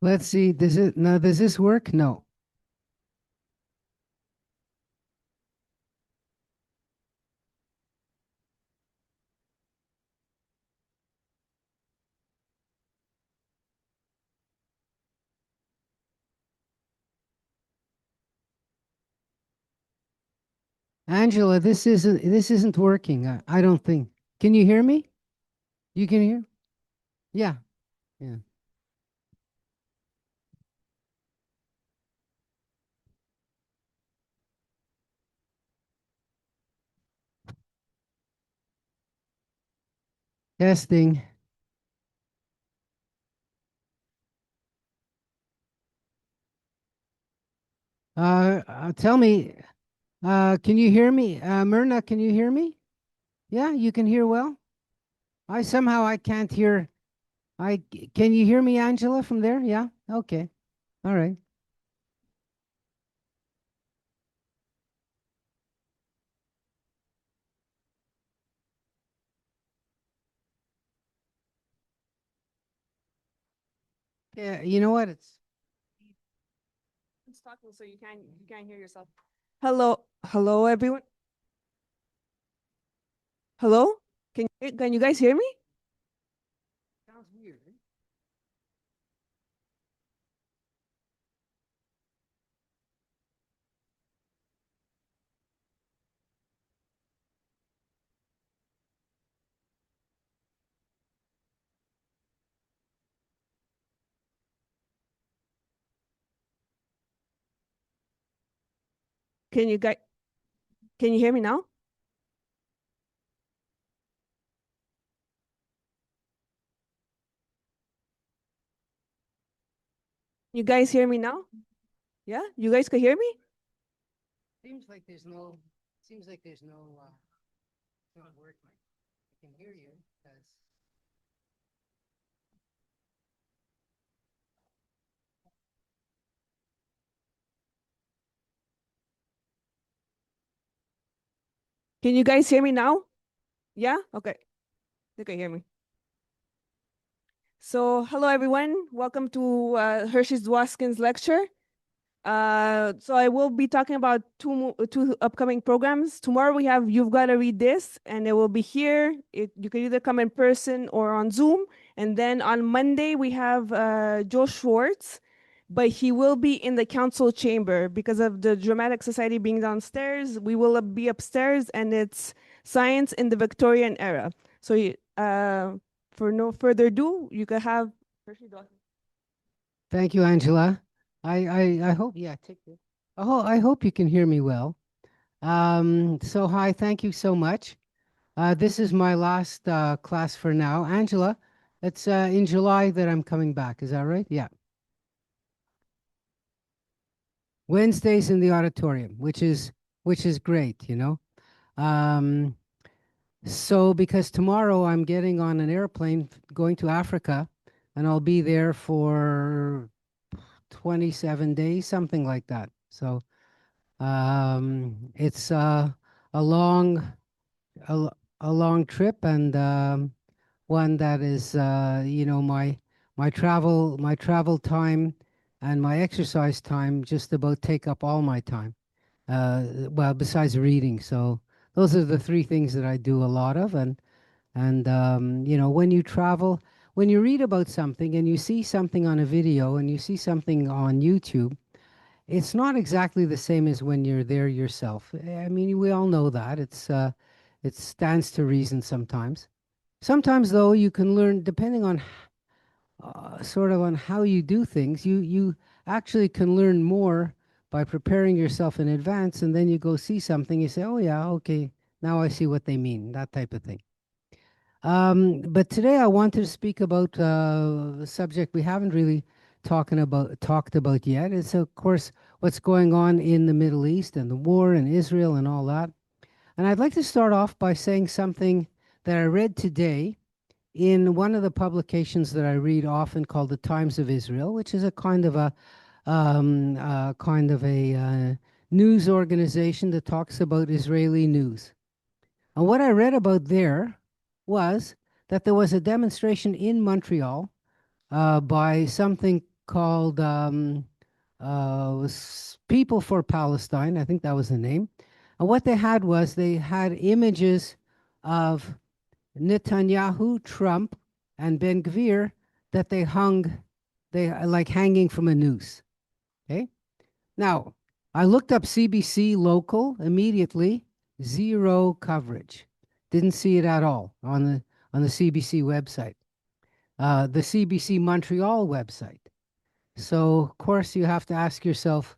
Let's see. Does this work? No. Angela, this isn't working. I don't think. Can you hear me? You can hear? Yeah. Yeah. Testing. Tell me, can you hear me? Myrna, can you hear me? Yeah, you can hear well? I can't hear. Can you hear me, Angela, from there? Yeah? Okay. All right. Yeah, you know what? It's talking so you can't hear yourself. Hello everyone. Hello? Can you guys hear me? Sounds weird. Can you guys can you hear me now? You guys hear me now? Yeah? You guys can hear me? Seems like there's no. Seems like there's no. It's not working. I can hear you because. Can you guys hear me now? Yeah? Okay. You can hear me. So hello everyone. Welcome to Hershey Dwoskin's lecture. So I will be talking about two upcoming programs. Tomorrow we have You've Got to Read This, and it will be here. You can either come in person or on Zoom. And then on Monday we have Joe Schwartz, but he will be in the council chamber because of the Dramatic Society being downstairs. We will be upstairs, and it's Science in the Victorian Era. So for no further ado, you can have Hershey Dawson. Thank you, Angela. I hope. Yeah, take this. Oh, I hope you can hear me well. So hi, thank you so much. This is my last class for now. Angela, it's in July that I'm coming back. Is that right? Yeah. Wednesdays in the auditorium, which is great, you know. Um, so because tomorrow I'm getting on an airplane going to Africa, and I'll be there for 27 days, something like that. So it's a long a, l- a long trip, and one that is my travel time and my exercise time just about take up all my time. Well, besides reading. So those are the three things that I do a lot of. And when you travel, when you read about something and you see something on a video and you see something on YouTube, it's not exactly the same as when you're there yourself. I mean, we all know that. It stands to reason sometimes. Sometimes, though, you can learn, depending on sort of on how you do things, you actually can learn more by preparing yourself in advance, and then you go see something, you say, oh yeah, okay, now I see what they mean, that type of thing. But today I wanted to speak about a subject we haven't really talked about yet. It's of course what's going on in the Middle East and the war in Israel and all that. And I'd like to start off by saying something that I read today in one of the publications that I read often called the Times of Israel, which is a kind of kind of a news organization that talks about Israeli news. And what I read about there was that there was a demonstration in Montreal by something called People for Palestine. I think that was the name. And what they had was they had images of Netanyahu, Trump, and Ben Gvir that they hung, they like hanging from a noose. Okay. Now, I looked up CBC local immediately, zero coverage. Didn't see it at all on the CBC website, the CBC Montreal website. So, of course, you have to ask yourself,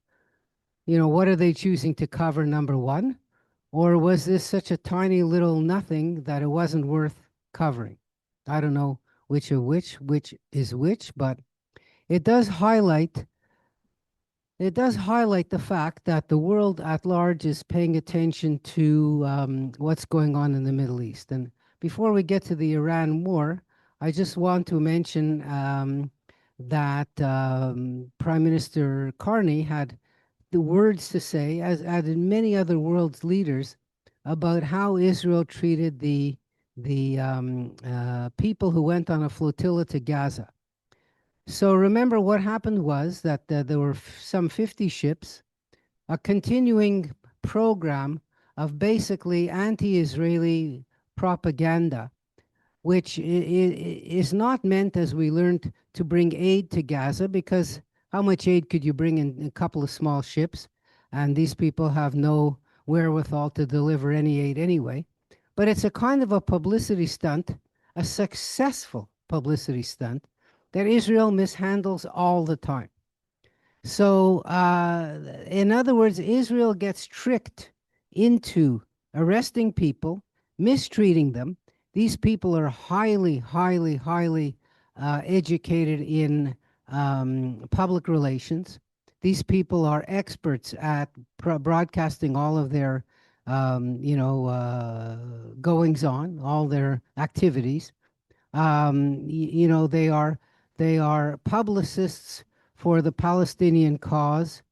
what are they choosing to cover, number one? Or was this such a tiny little nothing that it wasn't worth covering? I don't know which is which, but it does highlight it does highlight the fact that the world at large is paying attention to what's going on in the Middle East. And before we get to the Iran war, I just want to mention that Prime Minister Carney had the words to say, as did many other world's leaders, about how Israel treated the people who went on a flotilla to Gaza. So remember, what happened was that there were some 50 ships, a continuing program of basically anti-Israeli propaganda, which is not meant, as we learned, to bring aid to Gaza, because how much aid could you bring in a couple of small ships? And these people have no wherewithal to deliver any aid anyway. But it's a kind of a publicity stunt, a successful publicity stunt that Israel mishandles all the time. So, in other words, Israel gets tricked into arresting people, mistreating them. These people are highly, highly, highly educated in public relations. These people are experts at broadcasting all of their, goings on, all their activities. They are publicists for the Palestinian cause.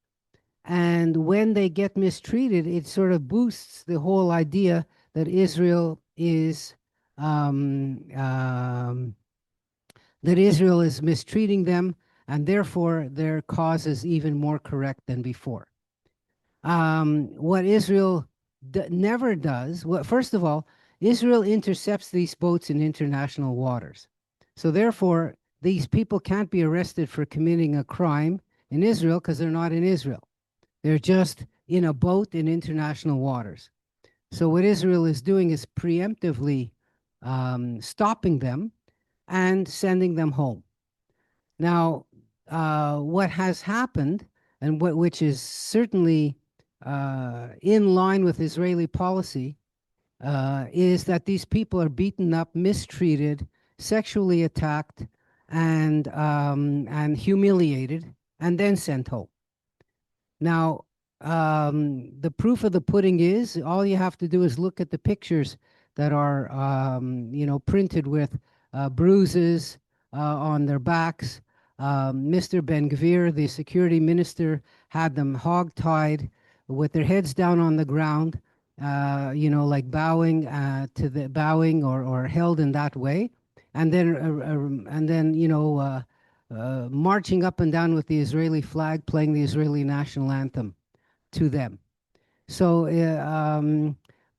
And when they get mistreated, it sort of boosts the whole idea that Israel is mistreating them, and therefore their cause is even more correct than before. What Israel never does, well, first of all, Israel intercepts these boats in international waters. So therefore, these people can't be arrested for committing a crime in Israel because they're not in Israel. They're just in a boat in international waters. So what Israel is doing is preemptively stopping them and sending them home. Now, what has happened, and which is certainly in line with Israeli policy, is that these people are beaten up, mistreated, sexually attacked, and humiliated, and then sent home. Now, the proof of the pudding is all you have to do is look at the pictures that are, printed with bruises on their backs. Mr. Ben Gvir, the security minister, had them hog-tied with their heads down on the ground, like bowing or held in that way, and then marching up and down with the Israeli flag, playing the Israeli national anthem to them. So,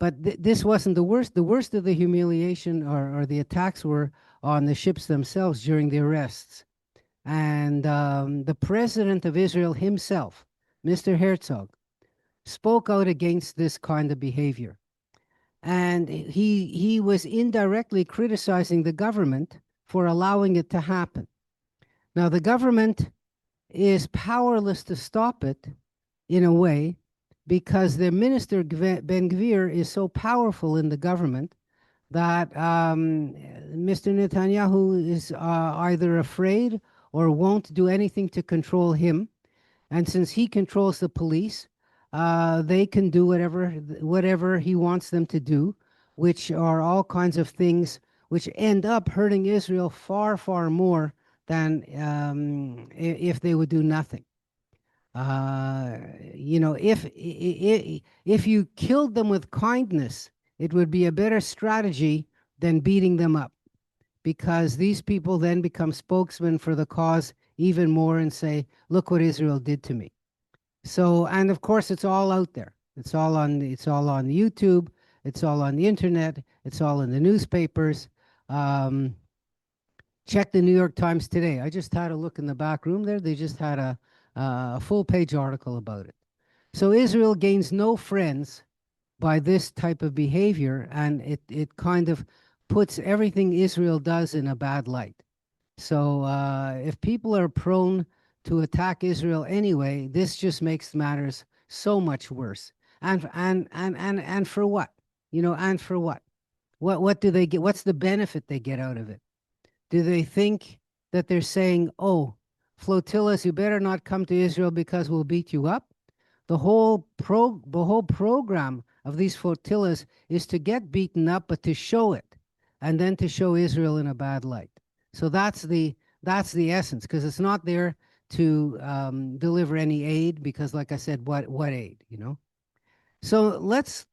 but this wasn't the worst. The worst of the humiliation or the attacks were on the ships themselves during the arrests. And the president of Israel himself, Mr. Herzog, spoke out against this kind of behavior. And he was indirectly criticizing the government for allowing it to happen. Now, the government is powerless to stop it in a way because the minister, Ben Gvir, is so powerful in the government that Mr. Netanyahu is either afraid or won't do anything to control him. And since he controls the police, they can do whatever he wants them to do, which are all kinds of things which end up hurting Israel far, far more than if they would do nothing. You know, if you killed them with kindness, it would be a better strategy than beating them up, because these people then become spokesmen for the cause even more and say, look what Israel did to me. So, and of course, it's all out there. It's all on YouTube. It's all on the internet. It's all in the newspapers. Check the New York Times today. I just had a look in the back room there. They just had a full page article about it. So Israel gains no friends by this type of behavior, and it kind of puts everything Israel does in a bad light. So if people are prone to attack Israel anyway, this just makes matters so much worse. And for what? You know, and for what? What do they get? What's the benefit they get out of it? Do they think that they're saying, oh, flotillas, you better not come to Israel because we'll beat you up? The whole program of these flotillas is to get beaten up, but to show it, and then to show Israel in a bad light. So that's the essence, because it's not there to deliver any aid, because, like I said, what aid, you know? So let's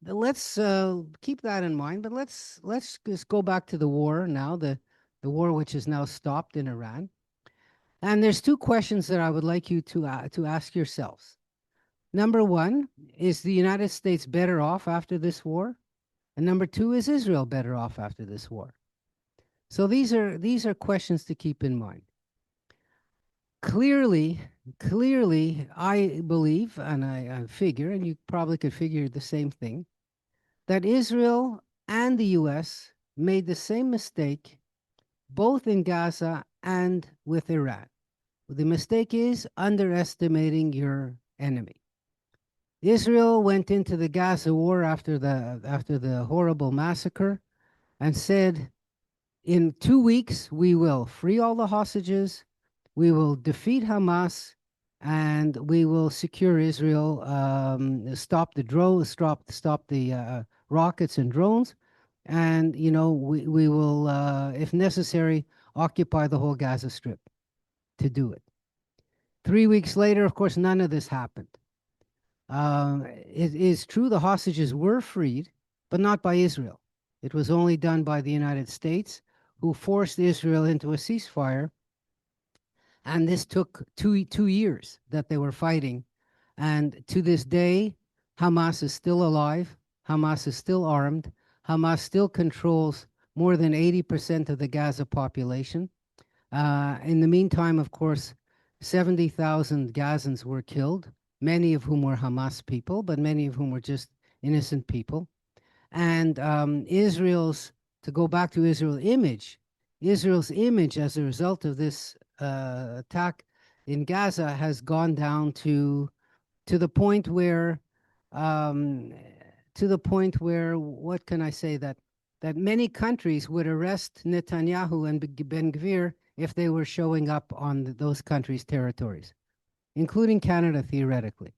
keep that in mind, but let's just go back to the war now, the war which is now stopped in Iran. And there's two questions that I would like you to ask yourselves. Number one, is the United States better off after this war? And number two, is Israel better off after this war? So these are questions to keep in mind. Clearly, I believe, and I figure, and you probably could figure the same thing, that Israel and the US made the same mistake both in Gaza and with Iran. The mistake is underestimating your enemy. Israel went into the Gaza war after the horrible massacre and said, in 2 weeks, we will free all the hostages, we will defeat Hamas, and we will secure Israel, stop the drones, stop the rockets and drones, and you know we will, if necessary, occupy the whole Gaza Strip to do it. 3 weeks later, of course, none of this happened. It is true the hostages were freed, but not by Israel. It was only done by the United States, who forced Israel into a ceasefire. And this took two years that they were fighting. And to this day, Hamas is still alive. Hamas is still armed. Hamas still controls more than 80% of the Gaza population. In the meantime, of course, 70,000 Gazans were killed, many of whom were Hamas people, but many of whom were just innocent people. And to go back to Israel's image as a result of this attack in Gaza has gone down to the point where, what can I say, that many countries would arrest Netanyahu and Ben Gvir if they were showing up on those countries' territories, including Canada, theoretically.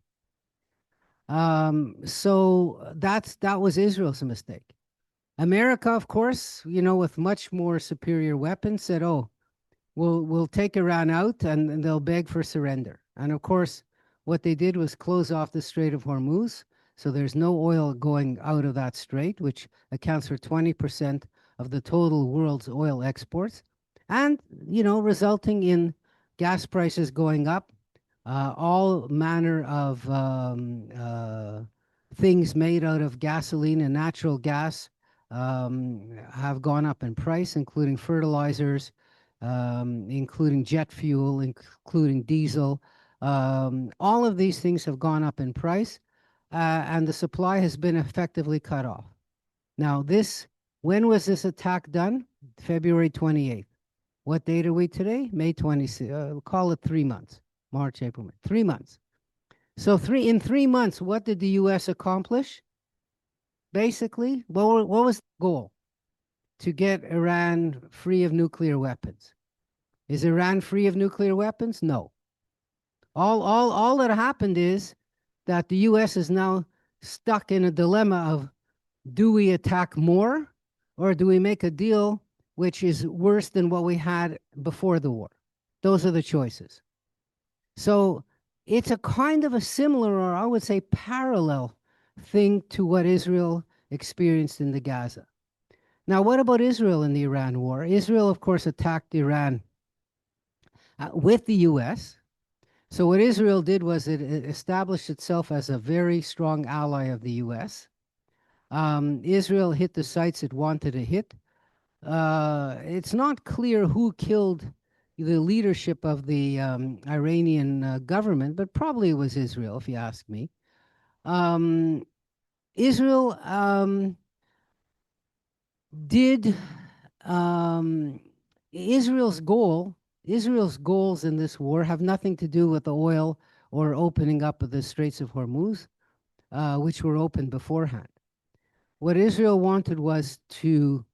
So that was Israel's mistake. America, of course, you know, with much more superior weapons, said, "Oh, we'll take Iran out, and they'll beg for surrender." And of course, what they did was close off the Strait of Hormuz, so there's no oil going out of that strait, which accounts for 20% of the total world's oil exports, and you know, resulting in gas prices going up. All manner of things made out of gasoline and natural gas have gone up in price, including fertilizers, including jet fuel, including diesel. All of these things have gone up in price, and the supply has been effectively cut off. Now, when was this attack done? February 28th. What date are we today? May 26th. Call it 3 months. March, April, May. 3 months. So in 3 months, what did the U.S. accomplish? Basically, what was the goal? To get Iran free of nuclear weapons. Is Iran free of nuclear weapons? No. All that happened is that the U.S. is now stuck in a dilemma of, do we attack more, or do we make a deal which is worse than what we had before the war? Those are the choices. So it's a kind of a similar, or I would say parallel thing to what Israel experienced in the Gaza. Now, what about Israel in the Iran war? Israel, of course, attacked Iran with the US. So what Israel did was it established itself as a very strong ally of the US. Israel hit the sites it wanted to hit. It's not clear who killed the leadership of the Iranian government, but probably it was Israel, if you ask me. Um, Israel did um, Israel's goals in this war have nothing to do with the oil or opening up of the Straits of Hormuz, which were open beforehand. What Israel wanted was to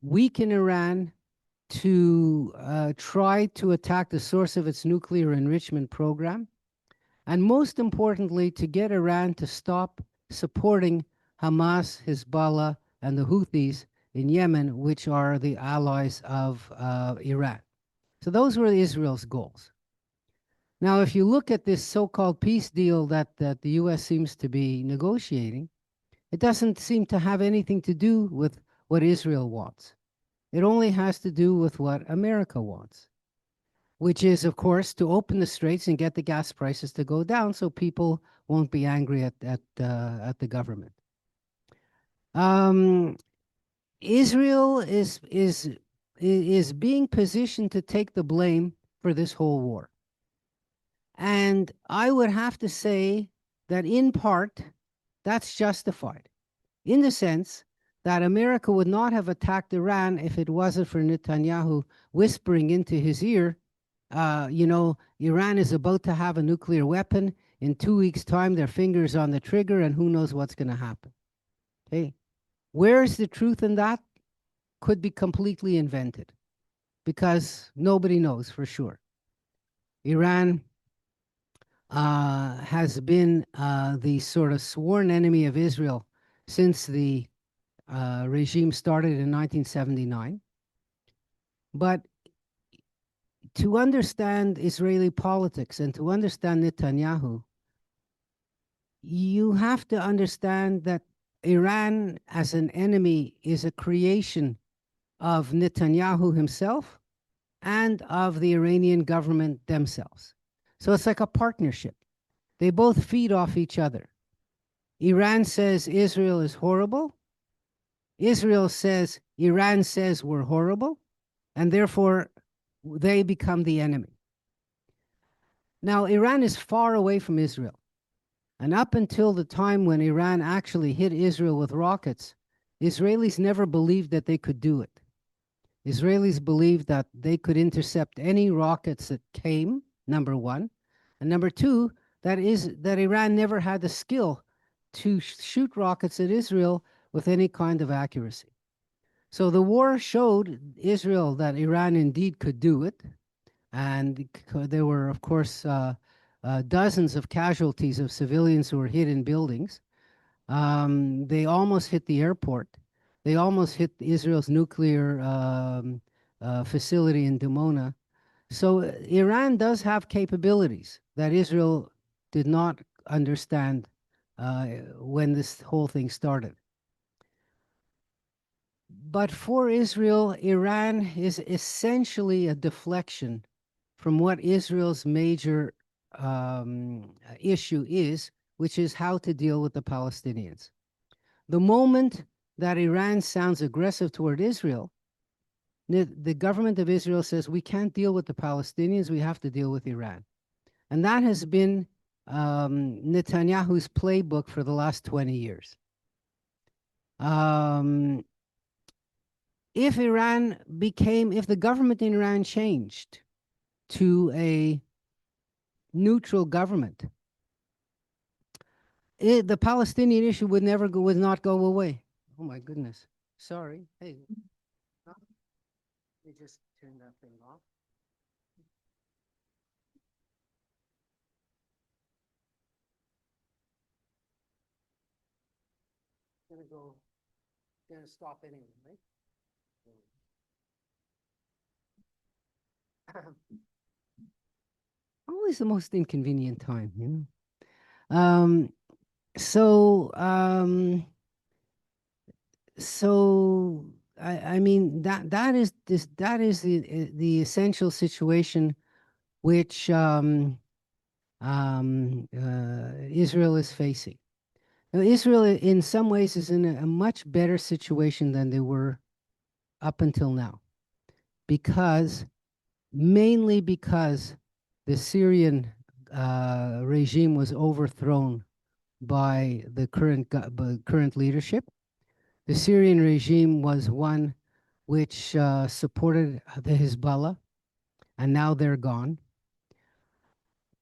weaken Iran, to try to attack the source of its nuclear enrichment program, and most importantly, to get Iran to stop supporting Hamas, Hezbollah, and the Houthis in Yemen, which are the allies of Iran. So those were Israel's goals. Now, if you look at this so-called peace deal that the U.S. seems to be negotiating, it doesn't seem to have anything to do with what Israel wants. It only has to do with what America wants, which is, of course, to open the straits and get the gas prices to go down so people won't be angry at the government. Israel is being positioned to take the blame for this whole war. And I would have to say that in part, that's justified, in the sense that America would not have attacked Iran if it wasn't for Netanyahu whispering into his ear, Iran is about to have a nuclear weapon. In 2 weeks' time, their fingers on the trigger, and who knows what's going to happen. Okay, where's the truth in that? Could be completely invented, because nobody knows for sure. Iran has been the sort of sworn enemy of Israel since the regime started in 1979. But to understand Israeli politics and to understand Netanyahu, you have to understand that Iran as an enemy is a creation of Netanyahu himself and of the Iranian government themselves. So it's like a partnership. They both feed off each other. Iran says Israel is horrible. Israel says Iran says we're horrible, and therefore they become the enemy. Now, Iran is far away from Israel. And up until the time when Iran actually hit Israel with rockets, Israelis never believed that they could do it. Israelis believed that they could intercept any rockets that came, number one. And number two, that Iran never had the skill to shoot rockets at Israel with any kind of accuracy. So the war showed Israel that Iran indeed could do it. And there were, of course, dozens of casualties of civilians who were hit in buildings. They almost hit the airport. They almost hit Israel's nuclear facility in Dimona. So Iran does have capabilities that Israel did not understand when this whole thing started. But for Israel, Iran is essentially a deflection from what Israel's major issue is, which is how to deal with the Palestinians. The moment that Iran sounds aggressive toward Israel, the government of Israel says, we can't deal with the Palestinians, we have to deal with Iran. And that has been Netanyahu's playbook for the last 20 years. If the government in Iran changed to a neutral government, the Palestinian issue would not go away. Oh my goodness. Sorry. Hey, let me just turn that thing off. Gonna stop anyway, right? always the most inconvenient time, you know. So so I mean that is the essential situation which Israel is facing. Now, Israel, in some ways, is in a much better situation than they were up until now, because mainly because the Syrian regime was overthrown by the current leadership. The Syrian regime was one which supported the Hezbollah, and now they're gone.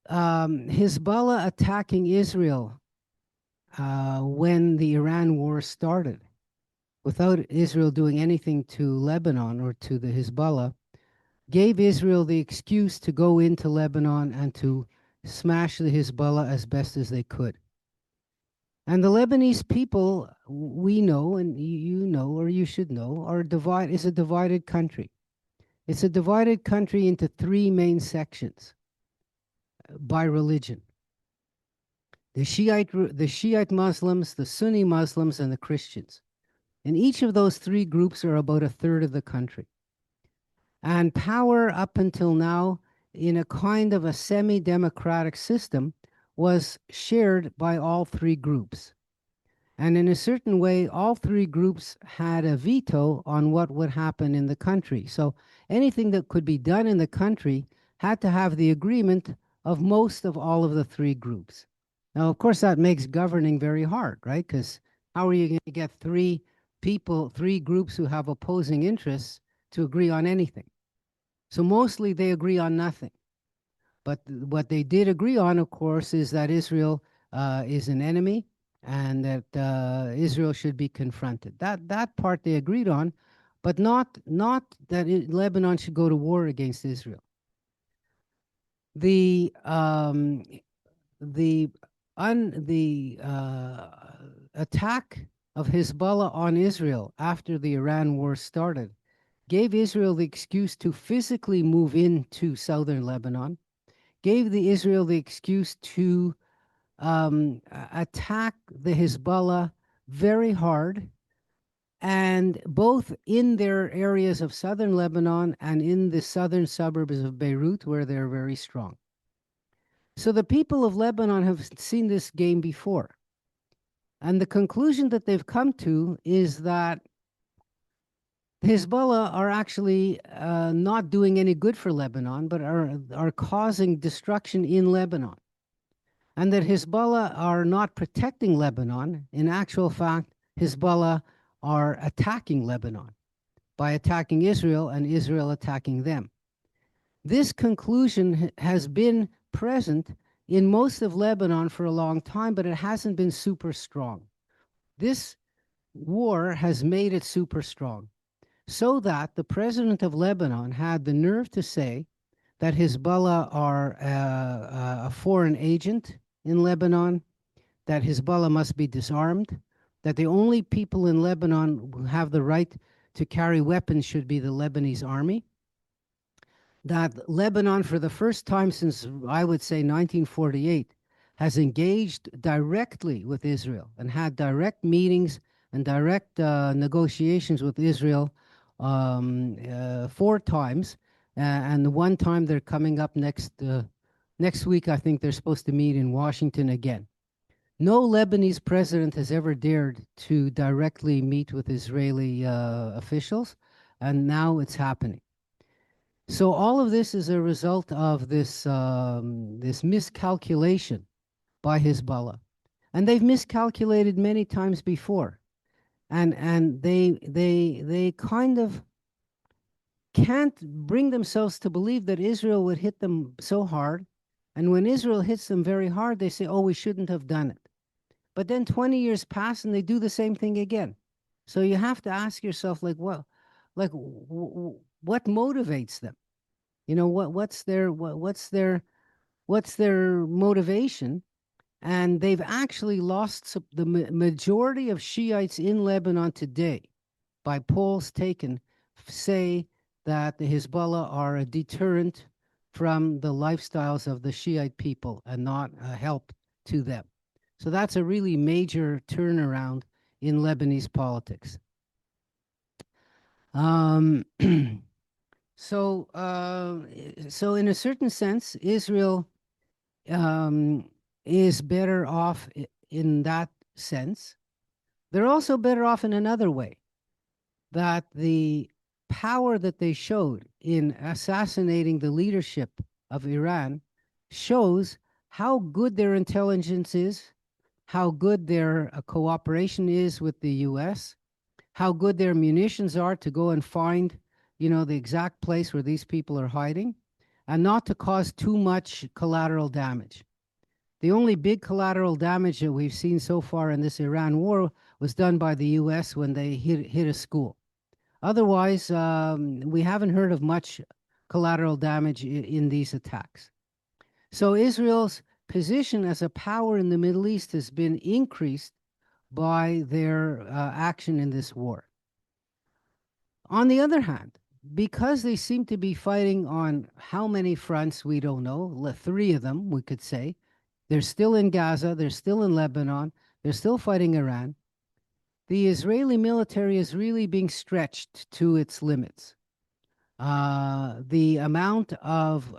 Hezbollah attacking Israel when the Iran war started, without Israel doing anything to Lebanon or to the Hezbollah, gave Israel the excuse to go into Lebanon and to smash the Hezbollah as best as they could. And the Lebanese people, we know, and you know, or you should know, is a divided country. It's a divided country into three main sections by religion: the Shiite Muslims, the Sunni Muslims, and the Christians. And each of those three groups are about a third of the country. And power up until now, in a kind of a semi-democratic system, was shared by all three groups. And in a certain way, all three groups had a veto on what would happen in the country. So anything that could be done in the country had to have the agreement of most of all of the three groups. Now, of course, that makes governing very hard, right? Because how are you going to get three groups who have opposing interests to agree on anything? So mostly they agree on nothing. But what they did agree on, of course, is that Israel is an enemy and that Israel should be confronted. That part they agreed on, but not that Lebanon should go to war against Israel. The attack of Hezbollah on Israel after the Iran war started gave Israel the excuse to physically move into southern Lebanon, gave Israel the excuse to attack the Hezbollah very hard, and both in their areas of southern Lebanon and in the southern suburbs of Beirut, where they're very strong. So the people of Lebanon have seen this game before. And the conclusion that they've come to is that Hezbollah are actually not doing any good for Lebanon, but are causing destruction in Lebanon. And that Hezbollah are not protecting Lebanon. In actual fact, Hezbollah are attacking Lebanon by attacking Israel and Israel attacking them. This conclusion has been present in most of Lebanon for a long time, but it hasn't been super strong. This war has made it super strong, so that the president of Lebanon had the nerve to say that Hezbollah are a foreign agent in Lebanon, that Hezbollah must be disarmed, that the only people in Lebanon who have the right to carry weapons should be the Lebanese army, that Lebanon, for the first time since, I would say, 1948, has engaged directly with Israel and had direct meetings and direct negotiations with Israel 4 times. And the one time they're coming up next week, I think they're supposed to meet in Washington again. No Lebanese president has ever dared to directly meet with Israeli officials, and now it's happening. So all of this is a result of this miscalculation by Hezbollah, and they've miscalculated many times before, and they kind of can't bring themselves to believe that Israel would hit them so hard, and when Israel hits them very hard, they say, "Oh, we shouldn't have done it." But then 20 years pass, and they do the same thing again. So you have to ask yourself, like, what motivates them? You know, what's their motivation? And they've actually lost the majority of Shiites in Lebanon today, by polls taken, say that the Hezbollah are a deterrent from the lifestyles of the Shiite people and not a help to them. So that's a really major turnaround in Lebanese politics. Um, so, so in a certain sense, Israel is better off in that sense. They're also better off in another way, that the power that they showed in assassinating the leadership of Iran shows how good their intelligence is, how good their cooperation is with the US, how good their munitions are to go and find, the exact place where these people are hiding, and not to cause too much collateral damage. The only big collateral damage that we've seen so far in this Iran war was done by the US when they hit a school. Otherwise, we haven't heard of much collateral damage in these attacks. So Israel's position as a power in the Middle East has been increased by their action in this war. On the other hand, because they seem to be fighting on how many fronts, we don't know, 3 of them, we could say. They're still in Gaza, they're still in Lebanon, they're still fighting Iran. The Israeli military is really being stretched to its limits. The amount of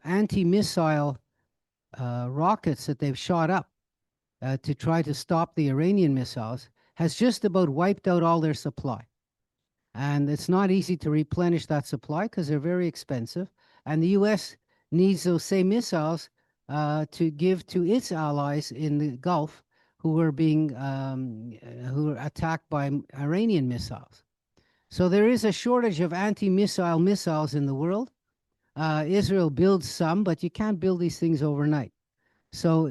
anti-missile rockets that they've shot up to try to stop the Iranian missiles has just about wiped out all their supply. And it's not easy to replenish that supply because they're very expensive. And the US needs those same missiles to give to its allies in the Gulf who are attacked by Iranian missiles. So there is a shortage of anti-missile missiles in the world. Israel builds some, but you can't build these things overnight. So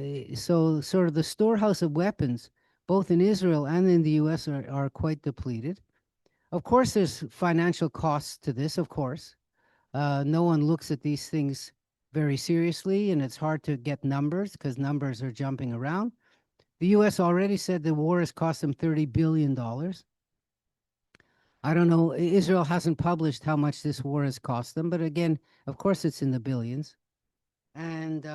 sort of the storehouse of weapons, both in Israel and in the US, are quite depleted. Of course, there's financial costs to this, of course. No one looks at these things very seriously, and it's hard to get numbers because numbers are jumping around. The US already said the war has cost them $30 billion. I don't know, Israel hasn't published how much this war has cost them, but again, of course, it's in the billions. And,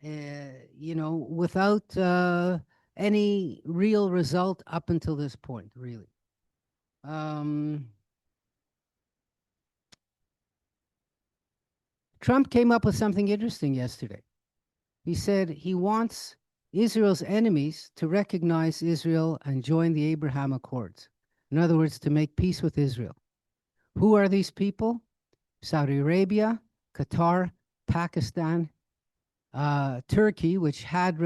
without any real result up until this point, really. Trump came up with something interesting yesterday. He said he wants Israel's enemies to recognize Israel and join the Abraham Accords. In other words, to make peace with Israel. Who are these people? Saudi Arabia, Qatar, Pakistan, Turkey, which had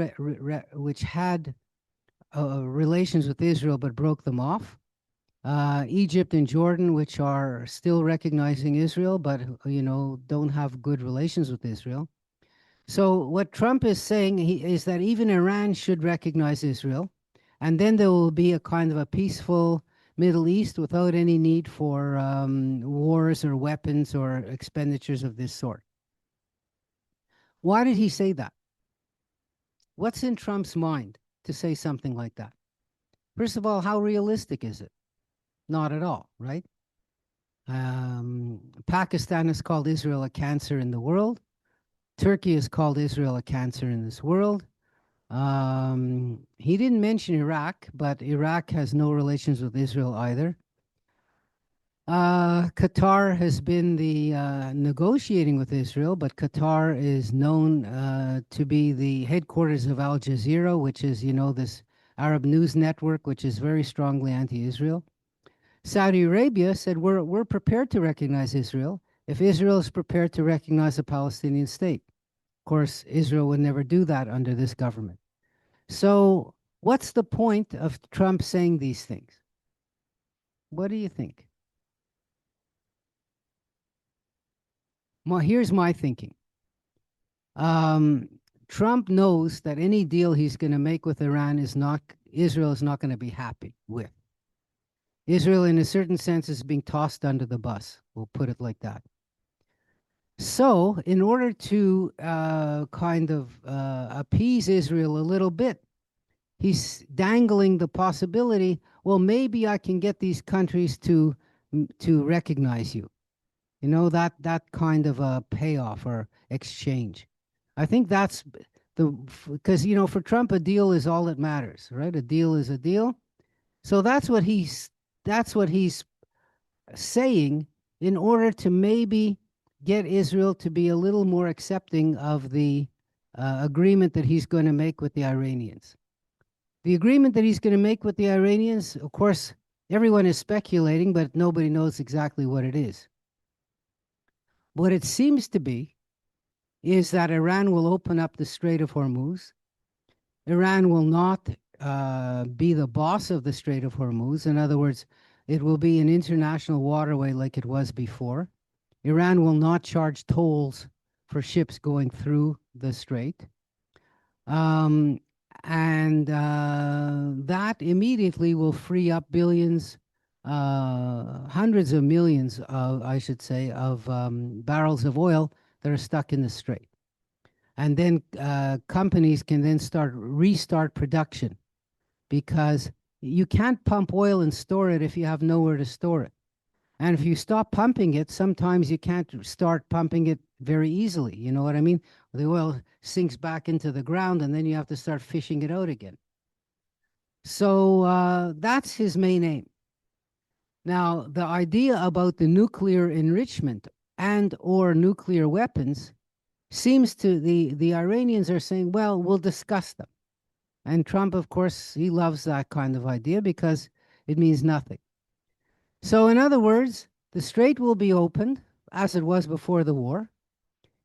relations with Israel but broke them off. Egypt and Jordan, which are still recognizing Israel, but don't have good relations with Israel. So what Trump is saying is that even Iran should recognize Israel, and then there will be a kind of a peaceful Middle East without any need for wars or weapons or expenditures of this sort. Why did he say that? What's in Trump's mind to say something like that? First of all, how realistic is it? Not at all, right? Pakistan has called Israel a cancer in the world. Turkey has called Israel a cancer in this world. He didn't mention Iraq, but Iraq has no relations with Israel either. Qatar has been the negotiating with Israel, but Qatar is known to be the headquarters of Al Jazeera, which is, this Arab news network, which is very strongly anti-Israel. Saudi Arabia said, we're prepared to recognize Israel if Israel is prepared to recognize a Palestinian state. Of course, Israel would never do that under this government. So what's the point of Trump saying these things? What do you think? Well, here's my thinking. Trump knows that any deal he's going to make with Iran Israel is not going to be happy with. Israel, in a certain sense, is being tossed under the bus. We'll put it like that. So, in order to appease Israel a little bit, he's dangling the possibility, well, maybe I can get these countries to recognize you. You know, that kind of a payoff or exchange. I think that's because, you know, for Trump, a deal is all that matters, right? A deal is a deal. So that's what he's saying in order to maybe get Israel to be a little more accepting of the agreement that he's going to make with the Iranians. The agreement that he's going to make with the Iranians, of course, everyone is speculating, but nobody knows exactly what it is. What it seems to be is that Iran will open up the Strait of Hormuz. Iran will not be the boss of the Strait of Hormuz. In other words, it will be an international waterway like it was before. Iran will not charge tolls for ships going through the strait. Um, and that immediately will free up billions, hundreds of millions of, I should say, of barrels of oil that are stuck in the strait. And then companies can then restart production because you can't pump oil and store it if you have nowhere to store it. And if you stop pumping it, sometimes you can't start pumping it very easily. You know what I mean? The oil sinks back into the ground and then you have to start fishing it out again. So that's his main aim. Now, the idea about the nuclear enrichment and or nuclear weapons seems to the Iranians are saying, well, we'll discuss them. And Trump, of course, he loves that kind of idea because it means nothing. So in other words, the strait will be opened as it was before the war.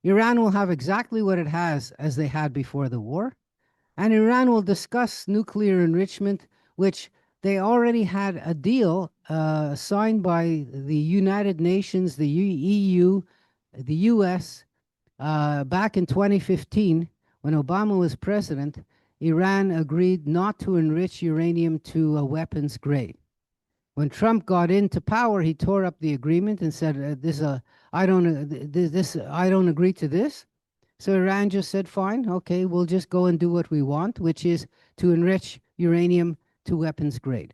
Iran will have exactly what it has as they had before the war. And Iran will discuss nuclear enrichment, which they already had a deal signed by the United Nations, the EU, the US, back in 2015, when Obama was president. Iran agreed not to enrich uranium to a weapons grade. When Trump got into power, he tore up the agreement and said, I don't agree to this." So Iran just said, "Fine, okay, we'll just go and do what we want, which is to enrich uranium to weapons grade."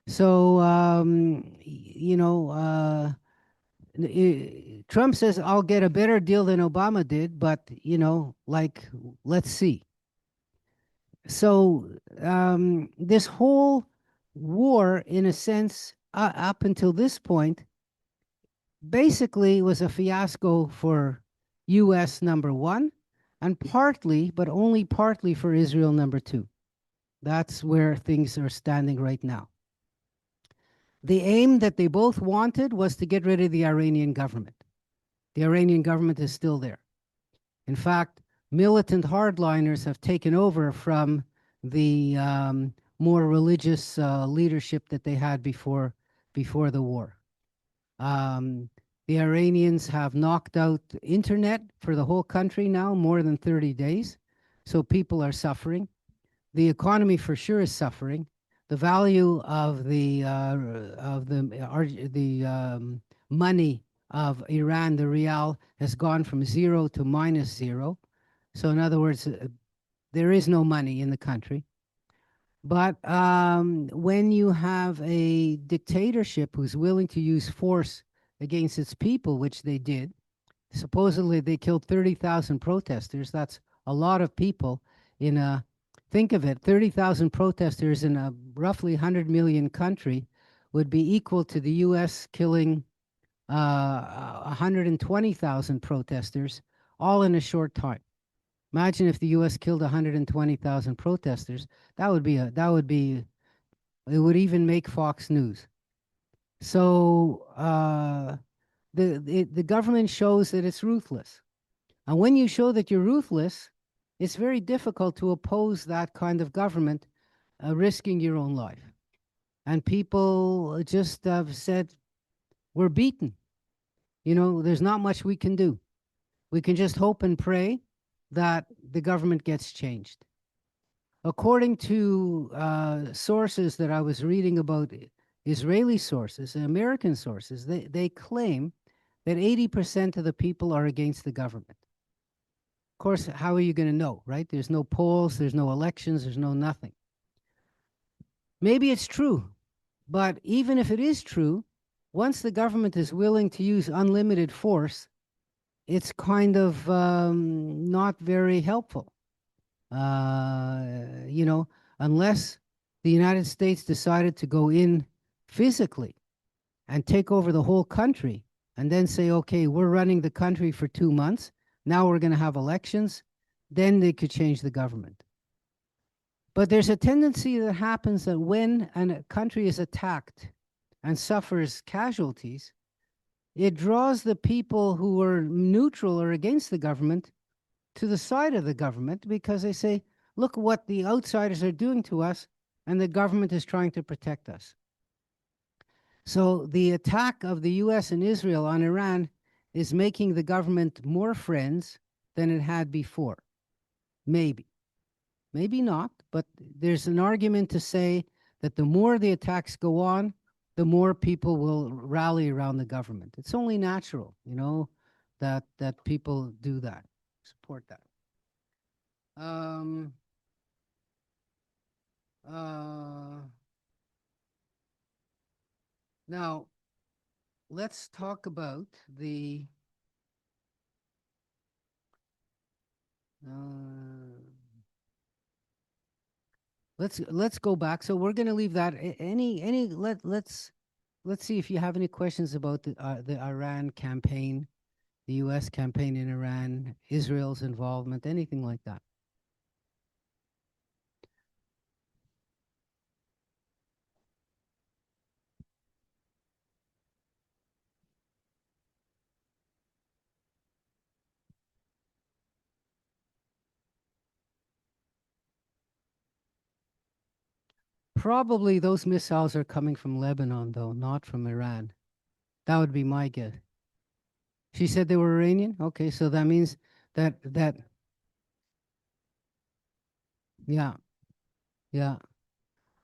So Trump says, "I'll get a better deal than Obama did," but like, let's see. So this whole war, in a sense, up until this point, basically was a fiasco for US number one, and partly, but only partly, for Israel number two. That's where things are standing right now. The aim that they both wanted was to get rid of the Iranian government. The Iranian government is still there. In fact, militant hardliners have taken over from the more religious leadership that they had before the war. The Iranians have knocked out internet for the whole country now, more than 30 days. So people are suffering. The economy for sure is suffering. The value of the money of Iran, the rial, has gone from 0 to -0. So in other words, there is no money in the country. But when you have a dictatorship who's willing to use force against its people, which they did, supposedly they killed 30,000 protesters. That's a lot of people in a, think of it, 30,000 protesters in a roughly 100 million country would be equal to the US killing 120,000 protesters all in a short time. Imagine if the US killed 120,000 protesters. It would even make Fox News. So the government shows that it's ruthless. And when you show that you're ruthless, it's very difficult to oppose that kind of government, risking your own life. And people just have said, we're beaten. There's not much we can do. We can just hope and pray that the government gets changed. According to sources that I was reading about, Israeli sources, American sources, they claim that 80% of the people are against the government. Of course, how are you going to know, right? There's no polls, there's no elections, there's no nothing. Maybe it's true, but even if it is true, once the government is willing to use unlimited force, it's kind of not very helpful. You know, unless the United States decided to go in physically and take over the whole country and then say, okay, we're running the country for 2 months. Now we're going to have elections. Then they could change the government. But there's a tendency that happens that when a country is attacked and suffers casualties, it draws the people who are neutral or against the government to the side of the government because they say, look what the outsiders are doing to us, and the government is trying to protect us. So the attack of the US and Israel on Iran is making the government more friends than it had before. Maybe. Maybe not, but there's an argument to say that the more the attacks go on, the more people will rally around the government. It's only natural, you know, that people do that, support that. Now, let's talk about the let's go back. So we're going to leave that. Let's see if you have any questions about the Iran campaign, the U.S. campaign in Iran, Israel's involvement, anything like that. Probably those missiles are coming from Lebanon, though, not from Iran. That would be my guess. She said they were Iranian? Okay, so that means that yeah, yeah.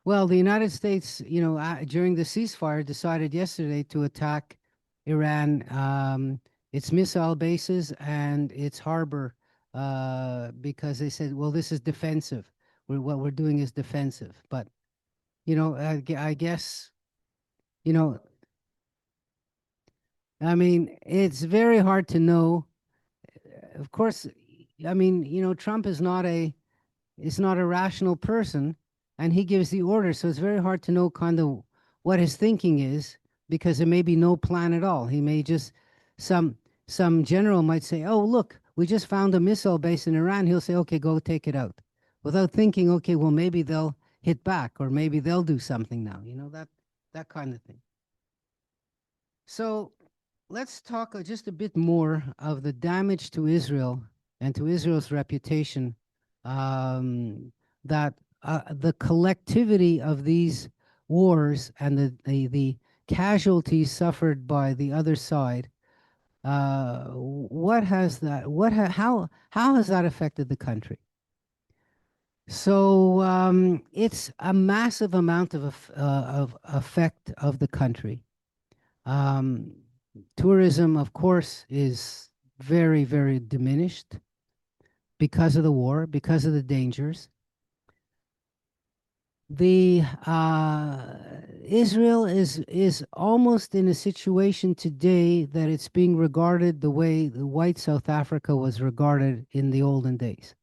Well, the United States, you know, during the ceasefire, decided yesterday to attack Iran, its missile bases and its harbor, because they said, well, this is defensive. What we're doing is defensive. But, you know, I guess, you know, I mean, it's very hard to know. Of course, I mean, you know, Trump is not a rational person, and he gives the order, so it's very hard to know kind of what his thinking is, because there may be no plan at all. He may just some general might say, oh, look, we just found a missile base in Iran. He'll say, okay, go take it out, without thinking, okay, well, maybe they'll hit back, or maybe they'll do something now, you know, that kind of thing. So let's talk just a bit more of the damage to Israel and to Israel's reputation, that the collectivity of these wars and the casualties suffered by the other side, what has that, how has that affected the country? So it's a massive amount of effect of the country. Tourism, of course, is very, very diminished because of the war, because of the dangers. The Israel is almost in a situation today that it's being regarded the way the white South Africa was regarded in the olden days.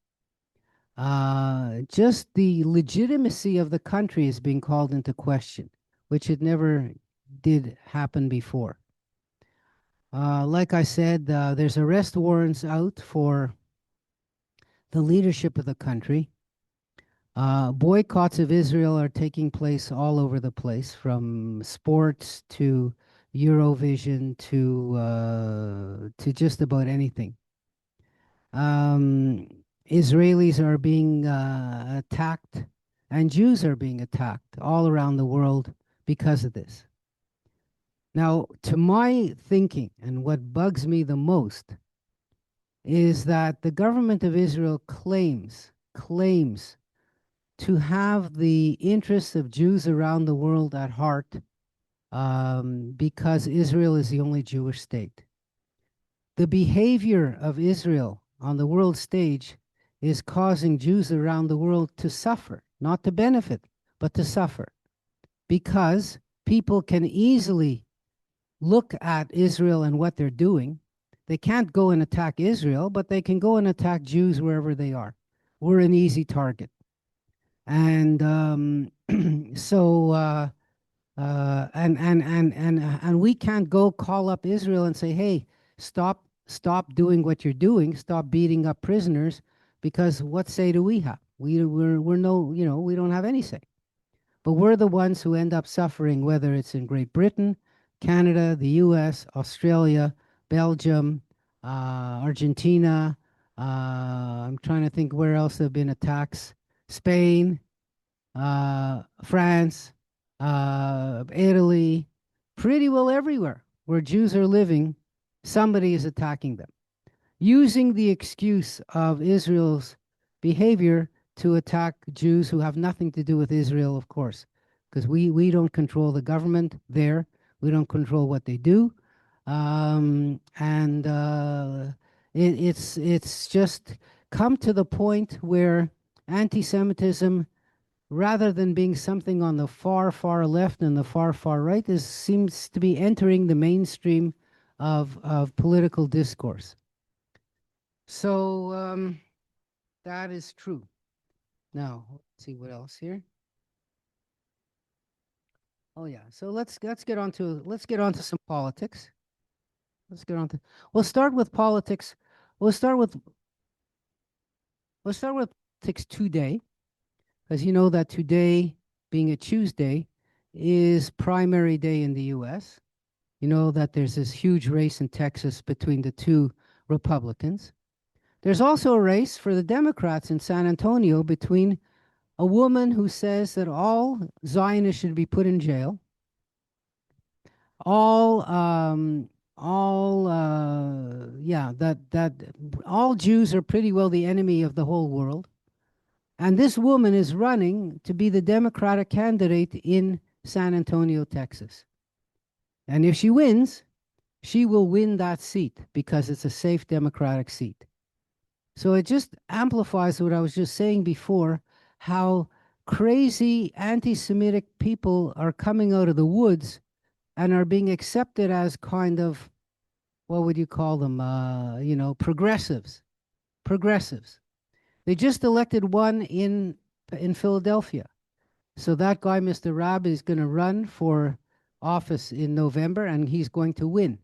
Just the legitimacy of the country is being called into question, which it never did happen before. Like I said, there's arrest warrants out for the leadership of the country. Boycotts of Israel are taking place all over the place, from sports to Eurovision to just about anything. Israelis are being attacked, and Jews are being attacked all around the world because of this. Now, to my thinking, and what bugs me the most, is that the government of Israel claims to have the interests of Jews around the world at heart, because Israel is the only Jewish state. The behavior of Israel on the world stage is causing Jews around the world to suffer, not to benefit, but to suffer, because people can easily look at Israel and what they're doing. They can't go and attack Israel, but they can go and attack Jews wherever they are. We're an easy target. And so and we can't go call up Israel and say, "Hey, stop doing what you're doing. Stop beating up prisoners," because what say do we have? We're no, we don't have any say. But we're the ones who end up suffering, whether it's in Great Britain, Canada, the U.S., Australia, Belgium, Argentina. I'm trying to think where else there have been attacks. Spain, France, Italy, pretty well everywhere where Jews are living, somebody is attacking them, using the excuse of Israel's behavior to attack Jews who have nothing to do with Israel, of course, because we don't control the government there. We don't control what they do. And it's just come to the point where anti-Semitism, rather than being something on the far, far left and the far, far right, seems to be entering the mainstream of political discourse. So that is true. Now, let's see what else here. Oh yeah. So let's get on to some politics. We'll start with politics. We'll start with politics today, because you know that today, being a Tuesday, is primary day in the US. You know that there's this huge race in Texas between the two Republicans. There's also a race for the Democrats in San Antonio between a woman who says that all Zionists should be put in jail, that all Jews are pretty well the enemy of the whole world. And this woman is running to be the Democratic candidate in San Antonio, Texas. And if she wins, she will win that seat because it's a safe Democratic seat. So it just amplifies what I was just saying before, how crazy anti-Semitic people are coming out of the woods and are being accepted as kind of, what would you call them? Progressives. Progressives. They just elected one in Philadelphia. So that guy, Mr. Raab, is going to run for office in November, and he's going to win.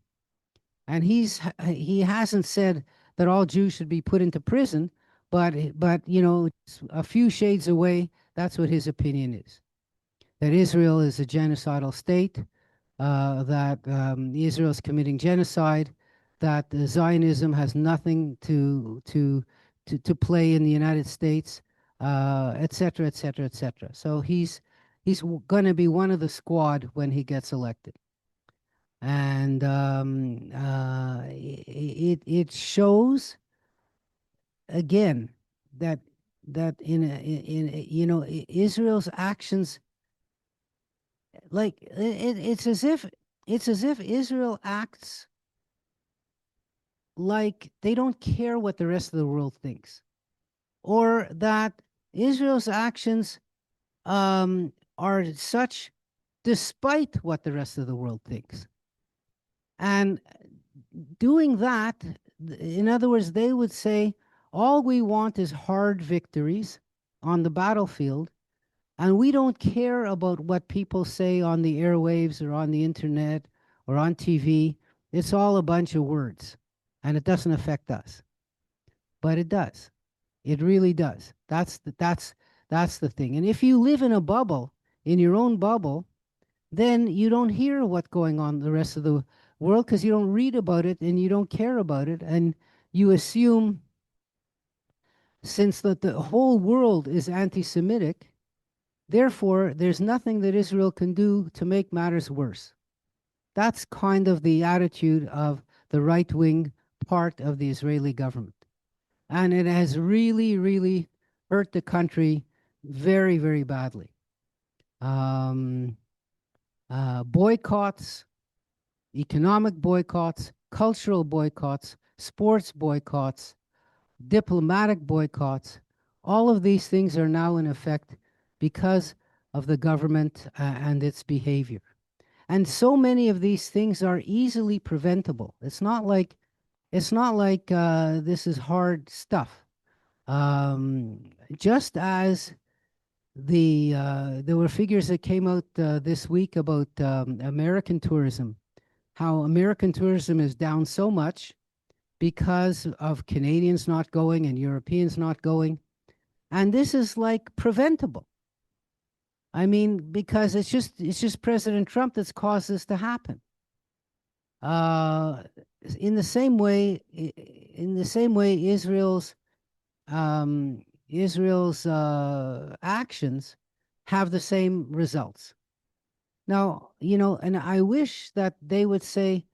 And he hasn't said that all Jews should be put into prison, but a few shades away, that's what his opinion is. That Israel is a genocidal state, that Israel is committing genocide, that Zionism has nothing to play in the United States, et cetera, et cetera, et cetera. So he's going to be one of the squad when he gets elected. And it shows again that Israel's actions, like it's as if Israel acts like they don't care what the rest of the world thinks, or that Israel's actions are such despite what the rest of the world thinks. And doing that, in other words, they would say, all we want is hard victories on the battlefield, and we don't care about what people say on the airwaves or on the internet or on TV. It's all a bunch of words, and it doesn't affect us. But it does. It really does. That's the thing. And if you live in a bubble, in your own bubble, then you don't hear what's going on in the rest of the world because you don't read about it and you don't care about it. And you assume, since that the whole world is anti-Semitic, therefore there's nothing that Israel can do to make matters worse. That's kind of the attitude of the right-wing part of the Israeli government. And it has really, really hurt the country very, very badly. Boycotts, economic boycotts, cultural boycotts, sports boycotts, diplomatic boycotts, all of these things are now in effect because of the government and its behavior. And so many of these things are easily preventable. It's not like this is hard stuff. Just as there were figures that came out this week about American tourism, how American tourism is down so much because of Canadians not going and Europeans not going. And this is like preventable. I mean, because it's just President Trump that's caused this to happen. Uh, in the same way, Israel's actions have the same results. Now, and I wish that they would say,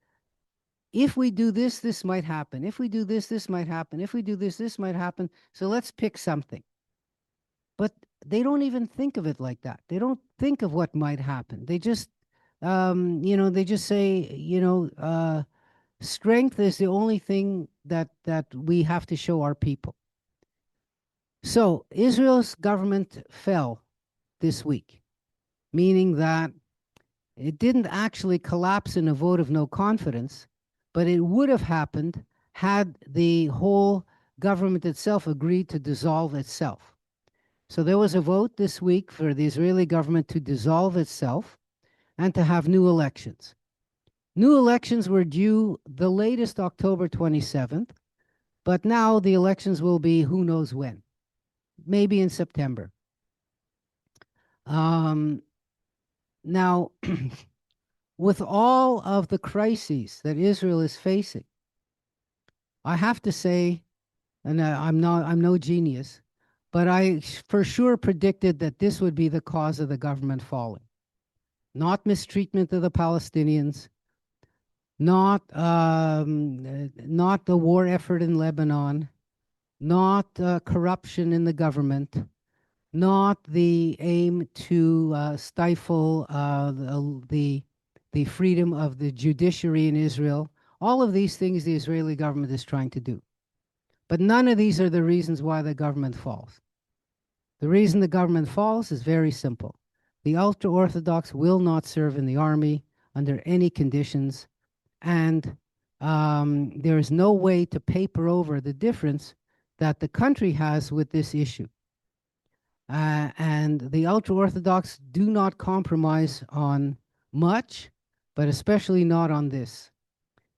if we do this, this might happen. If we do this, this might happen. If we do this, this might happen. So let's pick something. But they don't even think of it like that. They don't think of what might happen. They just, they just say, strength is the only thing that we have to show our people. So Israel's government fell this week, meaning that it didn't actually collapse in a vote of no confidence, but it would have happened had the whole government itself agreed to dissolve itself. So there was a vote this week for the Israeli government to dissolve itself and to have new elections. New elections were due the latest October 27th, but now the elections will be who knows when, maybe in September. Now, with all of the crises that Israel is facing, I have to say, and I'm no genius, but I for sure predicted that this would be the cause of the government falling. Not mistreatment of the Palestinians, not the war effort in Lebanon, not corruption in the government, not the aim to stifle the freedom of the judiciary in Israel. All of these things the Israeli government is trying to do. But none of these are the reasons why the government falls. The reason the government falls is very simple. The ultra-Orthodox will not serve in the army under any conditions, and there is no way to paper over the difference that the country has with this issue. And the ultra-Orthodox do not compromise on much, but especially not on this.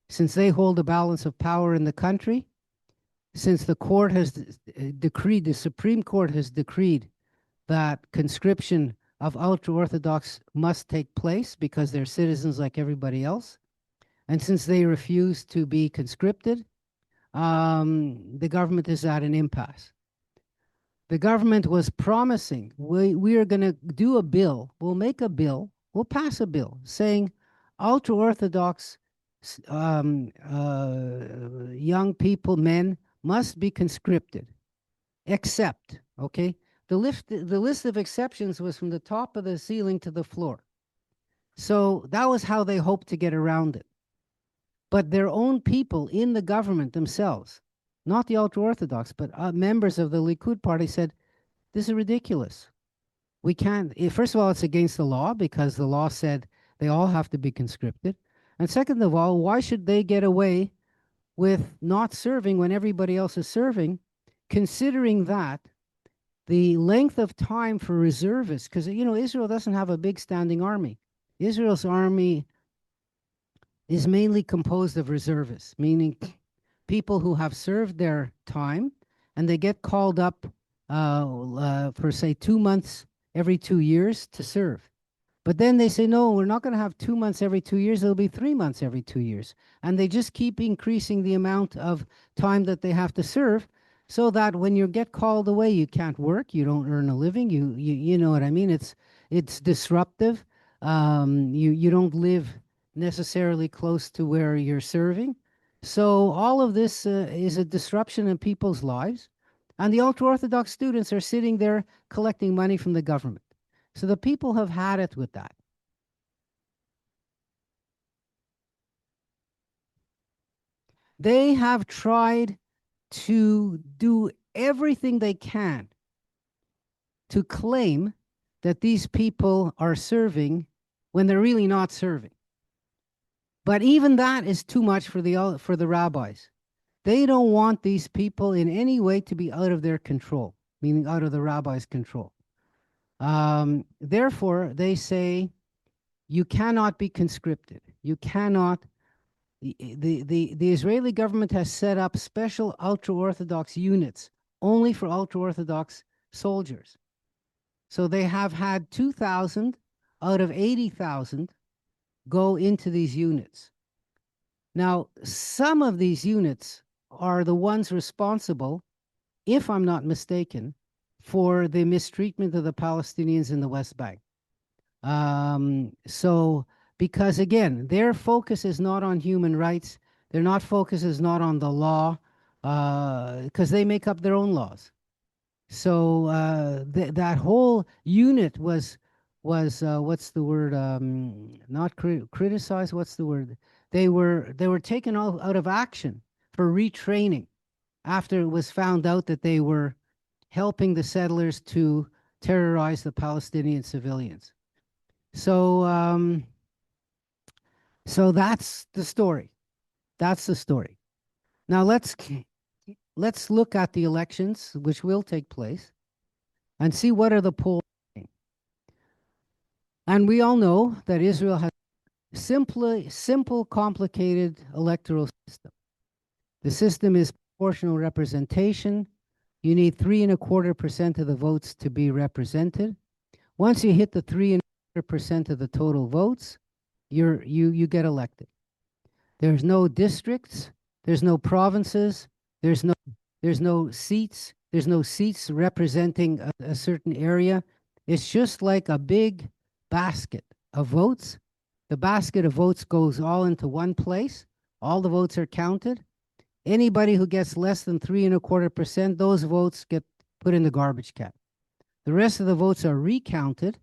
Since they hold a balance of power in the country, since the court has decreed, the Supreme Court has decreed that conscription of ultra-Orthodox must take place because they're citizens like everybody else, and since they refuse to be conscripted, the government is at an impasse. The government was promising, we are going to do a bill, we'll make a bill, we'll pass a bill saying ultra-Orthodox young people, men, must be conscripted, except, okay? The list of exceptions was from the top of the ceiling to the floor. So that was how they hoped to get around it. But their own people in the government themselves, not the ultra-Orthodox, but members of the Likud party said, this is ridiculous. We can't, first of all, it's against the law because the law said they all have to be conscripted. And second of all, why should they get away with not serving when everybody else is serving, considering that the length of time for reservists, because, Israel doesn't have a big standing army. Israel's army is mainly composed of reservists, meaning people who have served their time and they get called up for, say, 2 months every 2 years to serve. But then they say, no, we're not going to have 2 months every 2 years. It'll be 3 months every 2 years. And they just keep increasing the amount of time that they have to serve so that when you get called away, you can't work, you don't earn a living. You know what I mean? It's disruptive. You don't live necessarily close to where you're serving. So all of this is a disruption in people's lives. And the ultra-Orthodox students are sitting there collecting money from the government. So the people have had it with that. They have tried to do everything they can to claim that these people are serving when they're really not serving. But even that is too much for the rabbis. They don't want these people in any way to be out of their control, meaning out of the rabbi's control. Therefore, they say you cannot be conscripted. You cannot. The Israeli government has set up special ultra-Orthodox units only for ultra-Orthodox soldiers. So they have had 2,000 out of 80,000 go into these units. Now, some of these units are the ones responsible, if I'm not mistaken, for the mistreatment of the Palestinians in the West Bank. Because again, their focus is not on human rights. Their focus is not on the law, because they make up their own laws. So that whole unit was what's the word? Not criticized. What's the word? They were taken out of action for retraining after it was found out that they were helping the settlers to terrorize the Palestinian civilians. So so that's the story. That's the story. Now let's look at the elections, which will take place, and see what are the polls saying. And we all know that Israel has simple, complicated electoral system. The system is proportional representation. You need 3.25% of the votes to be represented. Once you hit the 3.25% of the total votes, you get elected. There's no districts. There's no provinces. There's no seats. There's no seats representing a certain area. It's just like a big basket of votes. The basket of votes goes all into one place. All the votes are counted. Anybody who gets less than 3.25%, those votes get put in the garbage can. The rest of the votes are recounted,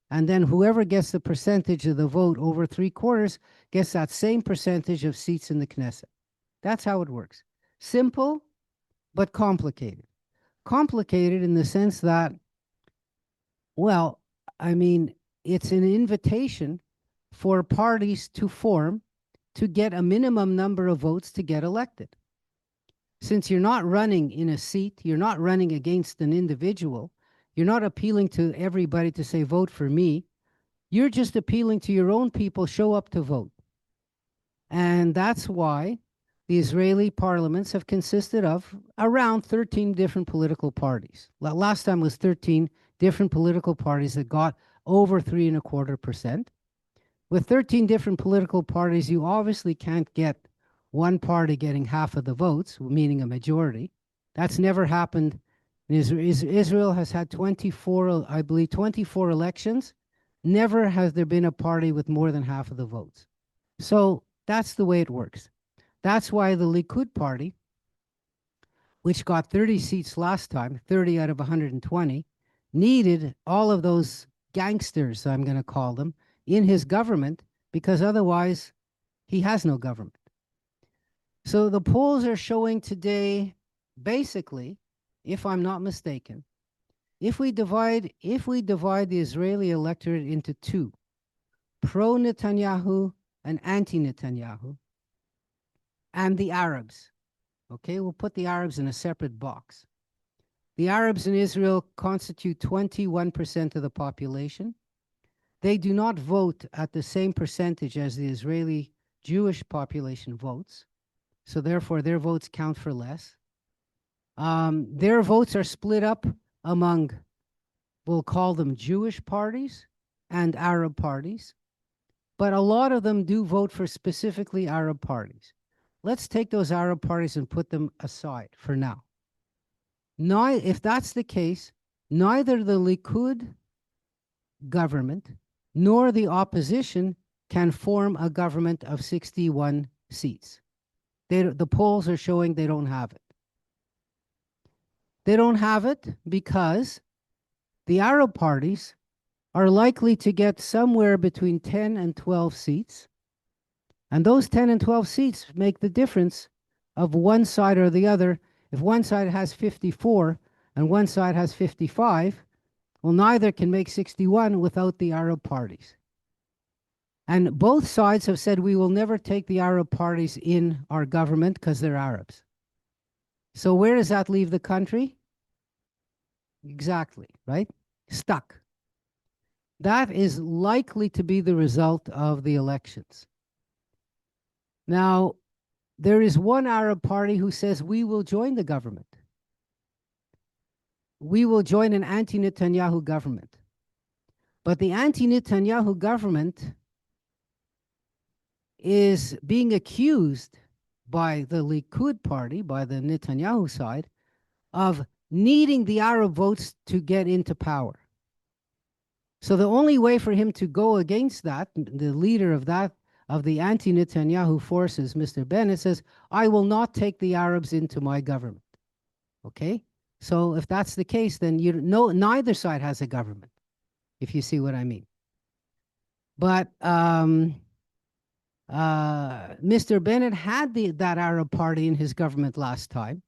and then whoever gets the percentage of the vote over 3/4 gets that same percentage of seats in the Knesset. That's how it works. Simple, but complicated. Complicated in the sense that, well, I mean, it's an invitation for parties to form to get a minimum number of votes to get elected. Since you're not running in a seat, you're not running against an individual, you're not appealing to everybody to say, vote for me. You're just appealing to your own people, show up to vote. And that's why the Israeli parliaments have consisted of around 13 different political parties. Last time was 13 different political parties that got over 3.25%. With 13 different political parties, you obviously can't get one party getting half of the votes, meaning a majority. That's never happened. Israel has had 24, I believe, 24 elections. Never has there been a party with more than half of the votes. So that's the way it works. That's why the Likud party, which got 30 seats last time, 30 out of 120, needed all of those gangsters, I'm going to call them, in his government, because otherwise he has no government. So the polls are showing today, basically, if I'm not mistaken, if we divide the Israeli electorate into two, pro-Netanyahu and anti-Netanyahu, and the Arabs. Okay, we'll put the Arabs in a separate box. The Arabs in Israel constitute 21% of the population. They do not vote at the same percentage as the Israeli Jewish population votes. So therefore, their votes count for less. Their votes are split up among, we'll call them Jewish parties and Arab parties. But a lot of them do vote for specifically Arab parties. Let's take those Arab parties and put them aside for now. If that's the case, neither the Likud government nor the opposition can form a government of 61 seats. The polls are showing they don't have it. They don't have it because the Arab parties are likely to get somewhere between 10 and 12 seats. And those 10 and 12 seats make the difference of one side or the other. If one side has 54 and one side has 55, well, neither can make 61 without the Arab parties. And both sides have said we will never take the Arab parties in our government because they're Arabs. So where does that leave the country? Exactly, right? Stuck. That is likely to be the result of the elections. Now, there is one Arab party who says we will join the government. We will join an anti-Netanyahu government. But the anti-Netanyahu government is being accused by the Likud party, by the Netanyahu side, of needing the Arab votes to get into power. So the only way for him to go against that, the leader of that, of the anti-Netanyahu forces, Mr. Bennett, says, I will not take the Arabs into my government. Okay? So if that's the case, then neither side has a government, if you see what I mean. But Mr. Bennett had that Arab party in his government last time,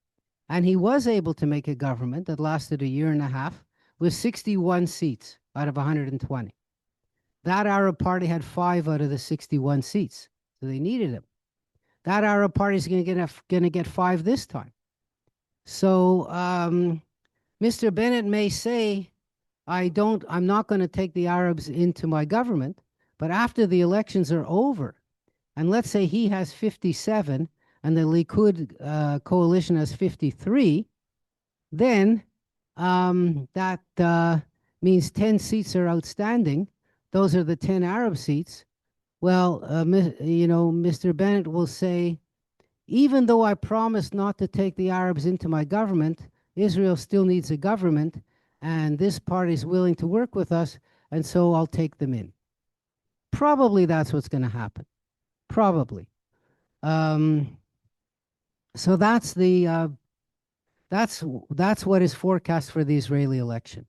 and he was able to make a government that lasted a year and a half with 61 seats out of 120. That Arab party had 5 out of the 61 seats, so they needed him. That Arab party is going to get 5 this time. So Mr. Bennett may say, I'm not going to take the Arabs into my government, but after the elections are over, and let's say he has 57 and the Likud coalition has 53, then that means 10 seats are outstanding. Those are the 10 Arab seats. Well, Mr. Bennett will say, even though I promised not to take the Arabs into my government, Israel still needs a government, and this party is willing to work with us, and so I'll take them in. Probably that's what's going to happen. Probably. So that's what is forecast for the Israeli election.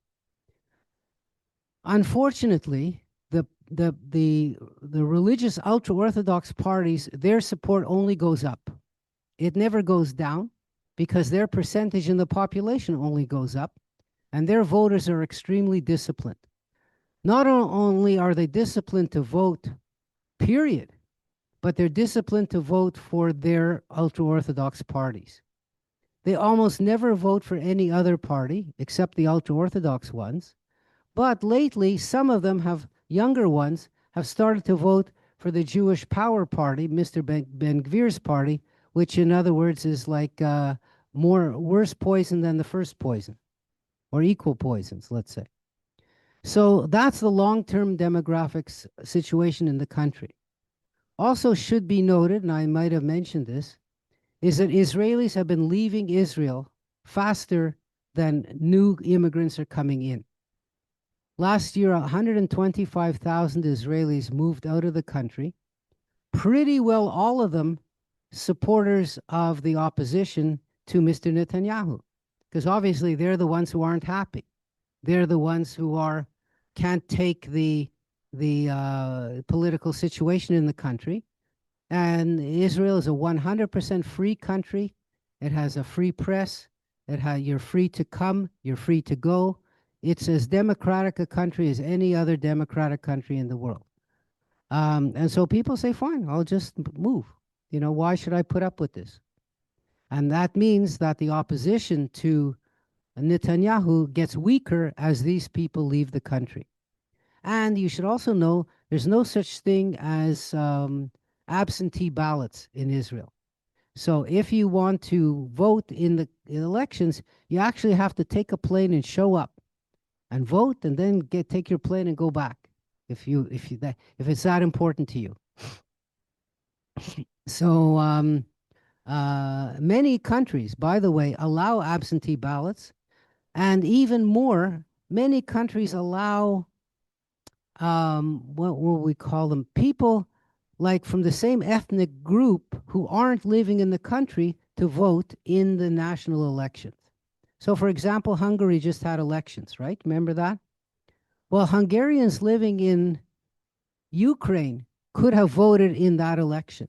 Unfortunately, the religious ultra-Orthodox parties, their support only goes up. It never goes down because their percentage in the population only goes up, and their voters are extremely disciplined. Not only are they disciplined to vote, period, but they're disciplined to vote for their ultra-Orthodox parties. They almost never vote for any other party except the ultra-Orthodox ones. But lately, some of them younger ones, have started to vote for the Jewish Power Party, Mr. Ben Gvir's party, which in other words is like worse poison than the first poison, or equal poisons, let's say. So that's the long-term demographics situation in the country. Also should be noted, and I might have mentioned this, is that Israelis have been leaving Israel faster than new immigrants are coming in. Last year, 125,000 Israelis moved out of the country. Pretty well all of them supporters of the opposition to Mr. Netanyahu, because obviously they're the ones who aren't happy. They're the ones who can't take the political situation in the country. And Israel is a 100% free country. It has a free press. You're free to come. You're free to go. It's as democratic a country as any other democratic country in the world. And so people say, fine, I'll just move. Why should I put up with this? And that means that the opposition to Netanyahu gets weaker as these people leave the country. And you should also know there's no such thing as absentee ballots in Israel. So if you want to vote in the elections, you actually have to take a plane and show up and vote, and then take your plane and go back if it's that important to you. So many countries, by the way, allow absentee ballots, and even more, many countries allow what will we call them? People like from the same ethnic group who aren't living in the country to vote in the national elections. So for example, Hungary just had elections, right? Remember that? Well, Hungarians living in Ukraine could have voted in that election.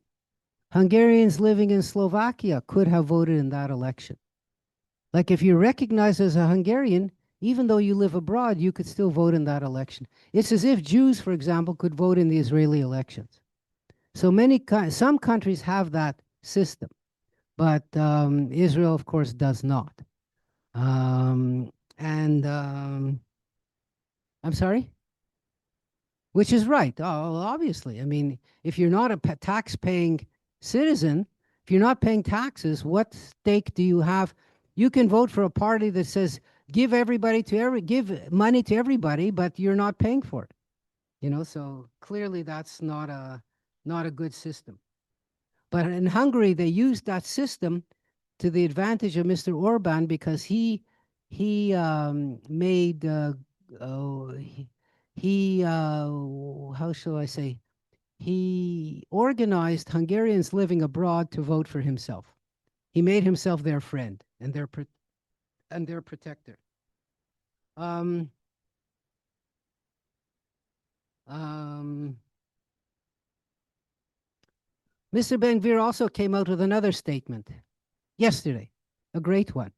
Hungarians living in Slovakia could have voted in that election. Like if you're recognized as a Hungarian, even though you live abroad, you could still vote in that election. It's as if Jews, for example, could vote in the Israeli elections. So some countries have that system, but Israel, of course, does not. And I'm sorry? Which is right, obviously. I mean, if you're not a tax-paying citizen, if you're not paying taxes, what stake do you have? You can vote for a party that says give money to everybody, but you're not paying for it. So clearly that's not a good system. But in Hungary, they used that system to the advantage of Mr. Orban because he made oh, how shall I say, he organized Hungarians living abroad to vote for himself. He made himself their friend and their protector. Um, Mr. Ben-Gvir also came out with another statement yesterday, a great one.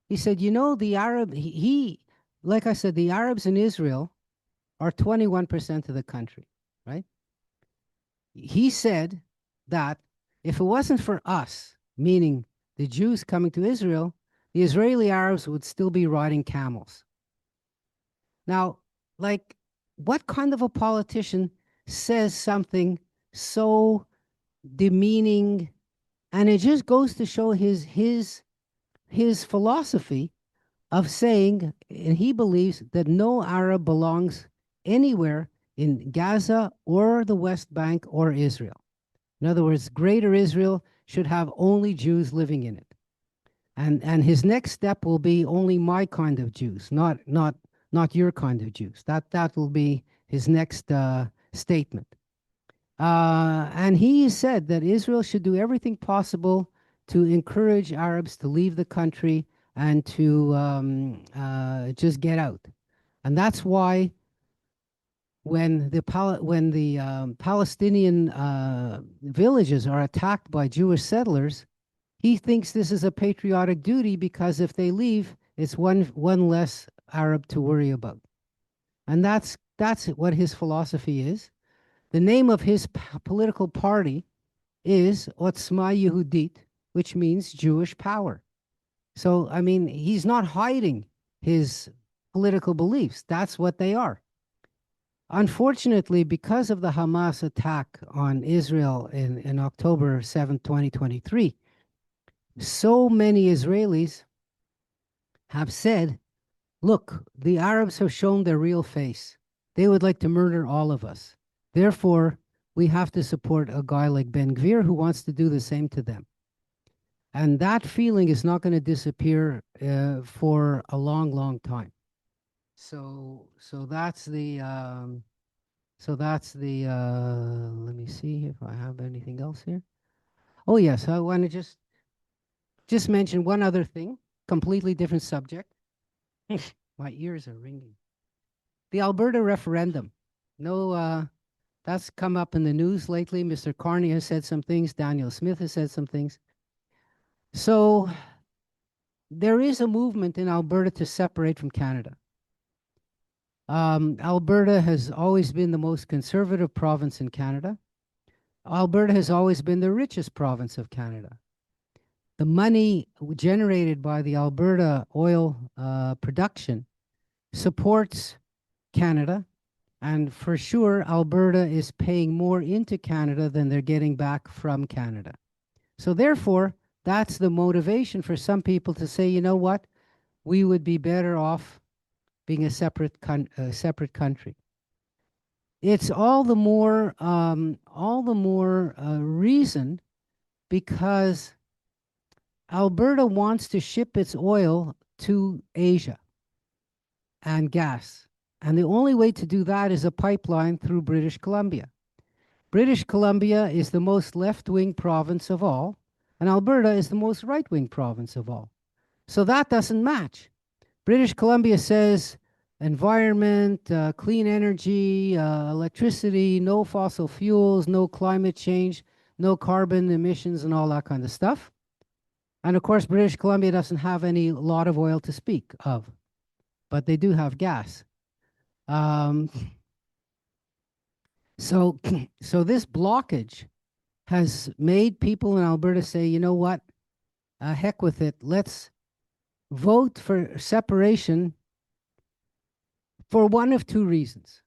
He said, like I said, the Arabs in Israel are 21% of the country, right? He said that if it wasn't for us, meaning the Jews coming to Israel, the Israeli Arabs would still be riding camels. Now, like, what kind of a politician says something so demeaning? And it just goes to show his philosophy of saying, and he believes that no Arab belongs anywhere in Gaza or the West Bank or Israel. In other words, Greater Israel should have only Jews living in it. And his next step will be only my kind of Jews, not your kind of Jews. That will be his next statement. And he said that Israel should do everything possible to encourage Arabs to leave the country and to just get out. And that's why when the Palestinian villages are attacked by Jewish settlers, he thinks this is a patriotic duty because if they leave, it's one less Arab to worry about. And that's what his philosophy is. The name of his political party is Otzma Yehudit, which means Jewish power. So, I mean, he's not hiding his political beliefs. That's what they are. Unfortunately, because of the Hamas attack on Israel in October 7, 2023, so many Israelis have said, look, the Arabs have shown their real face. They would like to murder all of us. Therefore, we have to support a guy like Ben-Gvir who wants to do the same to them. And that feeling is not going to disappear for a long, long time. So that's the let me see if I have anything else here. Oh yes, I want to just mention one other thing, completely different subject. My ears are ringing. The Alberta referendum. No, that's come up in the news lately. Mr. Carney has said some things. Daniel Smith has said some things. So there is a movement in Alberta to separate from Canada. Alberta has always been the most conservative province in Canada. Alberta has always been the richest province of Canada. The money generated by the Alberta oil production supports Canada, and for sure, Alberta is paying more into Canada than they're getting back from Canada. So therefore, that's the motivation for some people to say, you know what, we would be better off being a separate country. It's all the more reason because Alberta wants to ship its oil to Asia and gas. And the only way to do that is a pipeline through British Columbia. British Columbia is the most left-wing province of all, and Alberta is the most right-wing province of all. So that doesn't match. British Columbia says environment, clean energy, electricity, no fossil fuels, no climate change, no carbon emissions, and all that kind of stuff. And of course, British Columbia doesn't have any lot of oil to speak of. but they do have gas. Um, so, so this blockage has made people in Alberta say, you know what, heck with it. Let's vote for separation for one of two reasons.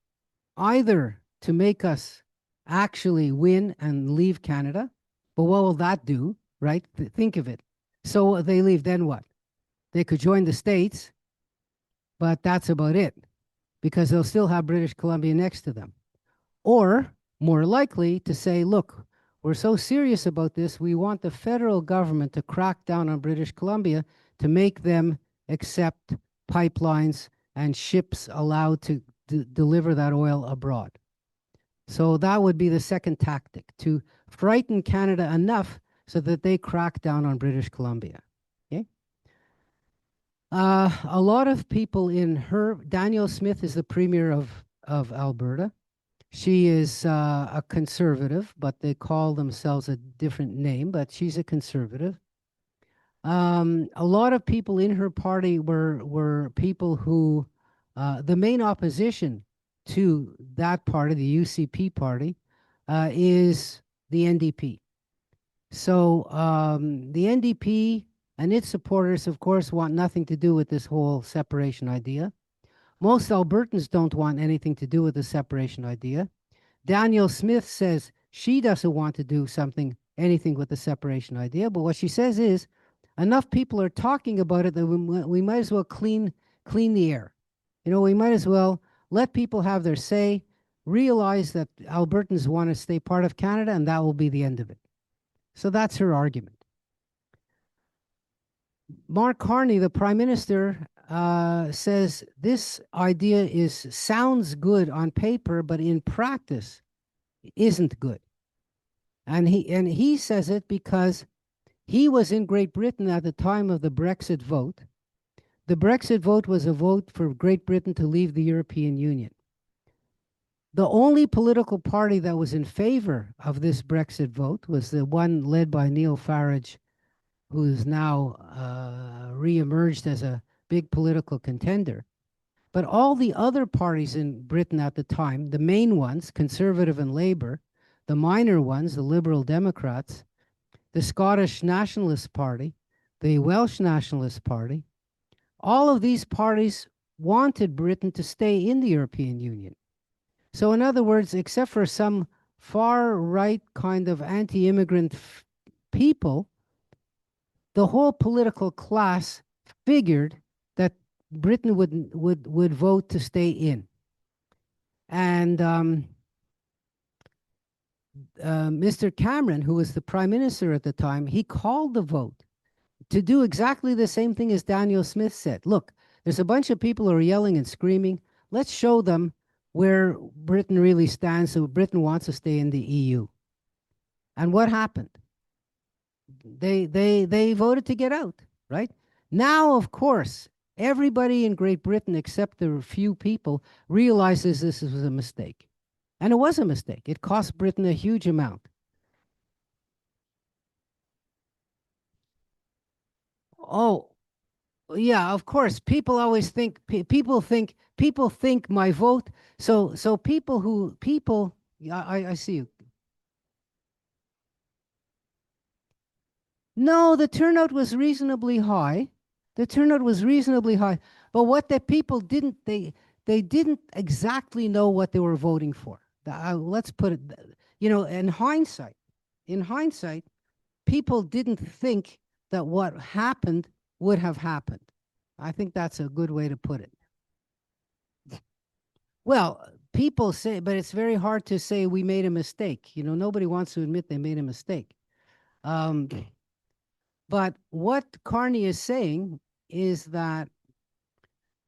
Either to make us actually win and leave Canada, but what will that do, right? Think of it. So they leave, then what? They could join the States, but that's about it, because they'll still have British Columbia next to them. Or more likely to say, look, we're so serious about this, we want the federal government to crack down on British Columbia to make them accept pipelines and ships allowed to deliver that oil abroad. So that would be the second tactic, to frighten Canada enough so that they crack down on British Columbia. Okay. A lot of people in Danielle Smith is the premier of Alberta. She is a conservative, but they call themselves a different name, but she's a conservative. A lot of people in her party were people who, the main opposition to that party, the UCP party, is the NDP. So the NDP and its supporters, of course, want nothing to do with this whole separation idea. Most Albertans don't want anything to do with the separation idea. Danielle Smith says she doesn't want to do anything with the separation idea, but what she says is, enough people are talking about it that we might as well clean the air. You know, we might as well let people have their say, realize that Albertans want to stay part of Canada, and that will be the end of it. So that's her argument. Mark Carney, the Prime Minister, says this idea sounds good on paper, but in practice isn't good. And he says it because he was in Great Britain at the time of the Brexit vote. The Brexit vote was a vote for Great Britain to leave the European Union. The only political party that was in favor of this Brexit vote was the one led by Neil Farage, who is now re-emerged as a big political contender. But all the other parties in Britain at the time, the main ones, Conservative and Labour, the minor ones, the Liberal Democrats, the Scottish Nationalist Party, the Welsh Nationalist Party, all of these parties wanted Britain to stay in the European Union. So in other words, except for some far-right kind of anti-immigrant people, the whole political class figured that Britain would vote to stay in. And Mr. Cameron, who was the Prime Minister at the time, he called the vote to do exactly the same thing as Danielle Smith said. Look, there's a bunch of people who are yelling and screaming. Let's show them where Britain really stands. So Britain wants to stay in the EU. And what happened? They voted to get out, right? Now, of course, everybody in Great Britain, except the few people, realizes this was a mistake. And it was a mistake. It cost Britain a huge amount. Oh, yeah, of course. People always think, people think my vote. So I see you. No, the turnout was reasonably high. The turnout was reasonably high. But what the people didn't, they didn't exactly know what they were voting for. Let's put it, you know, in hindsight, people didn't think that what happened would have happened. I think that's a good way to put it. Well, people say, but it's very hard to say we made a mistake. You know, nobody wants to admit they made a mistake. But what Carney is saying is that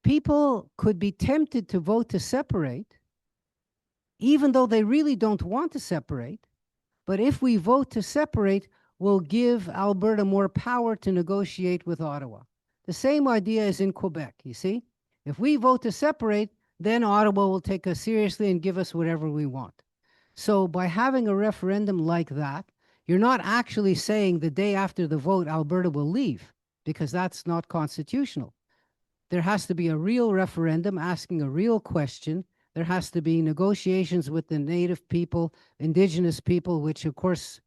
people could be tempted to vote to separate, even though they really don't want to separate. But if we vote to separate, we'll give Alberta more power to negotiate with Ottawa. The same idea is in Quebec, you see? If we vote to separate, then Ottawa will take us seriously and give us whatever we want. So by having a referendum like that, you're not actually saying the day after the vote, Alberta will leave, because that's not constitutional. There has to be a real referendum asking a real question. There has to be negotiations with the native people, indigenous people, which of course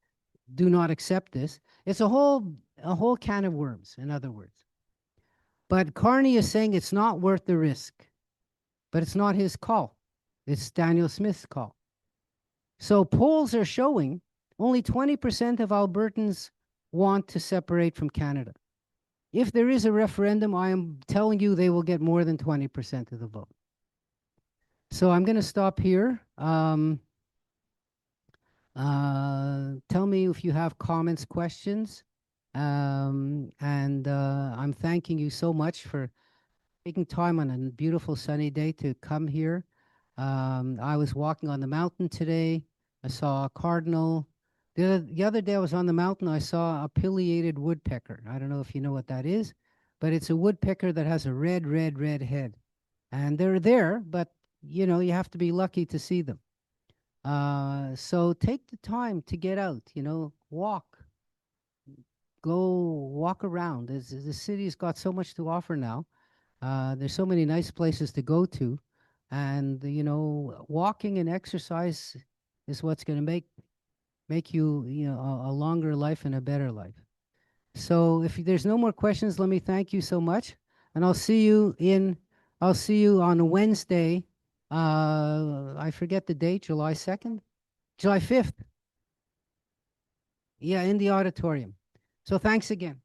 do not accept this. It's a whole can of worms, in other words. But Carney is saying it's not worth the risk. But it's not his call. It's Daniel Smith's call. So polls are showing only 20% of Albertans want to separate from Canada. If there is a referendum, I am telling you they will get more than 20% of the vote. So I'm going to stop here. Tell me if you have comments, questions. I'm thanking you so much for taking time on a beautiful sunny day to come here. I was walking on the mountain today. I saw a cardinal. The other day I was on the mountain, I saw a pileated woodpecker. I don't know if you know what that is, but it's a woodpecker that has a red, red, red head. And they're there, but you know, you have to be lucky to see them. So take the time to get out, you know, go walk around. The city's got so much to offer now. There's so many nice places to go to. And, you know, walking and exercise is what's going to make you, you know, a longer life and a better life. So if there's no more questions, let me thank you so much. And I'll see you on Wednesday. I forget the date, July 2nd? July 5th. Yeah, in the auditorium. So thanks again.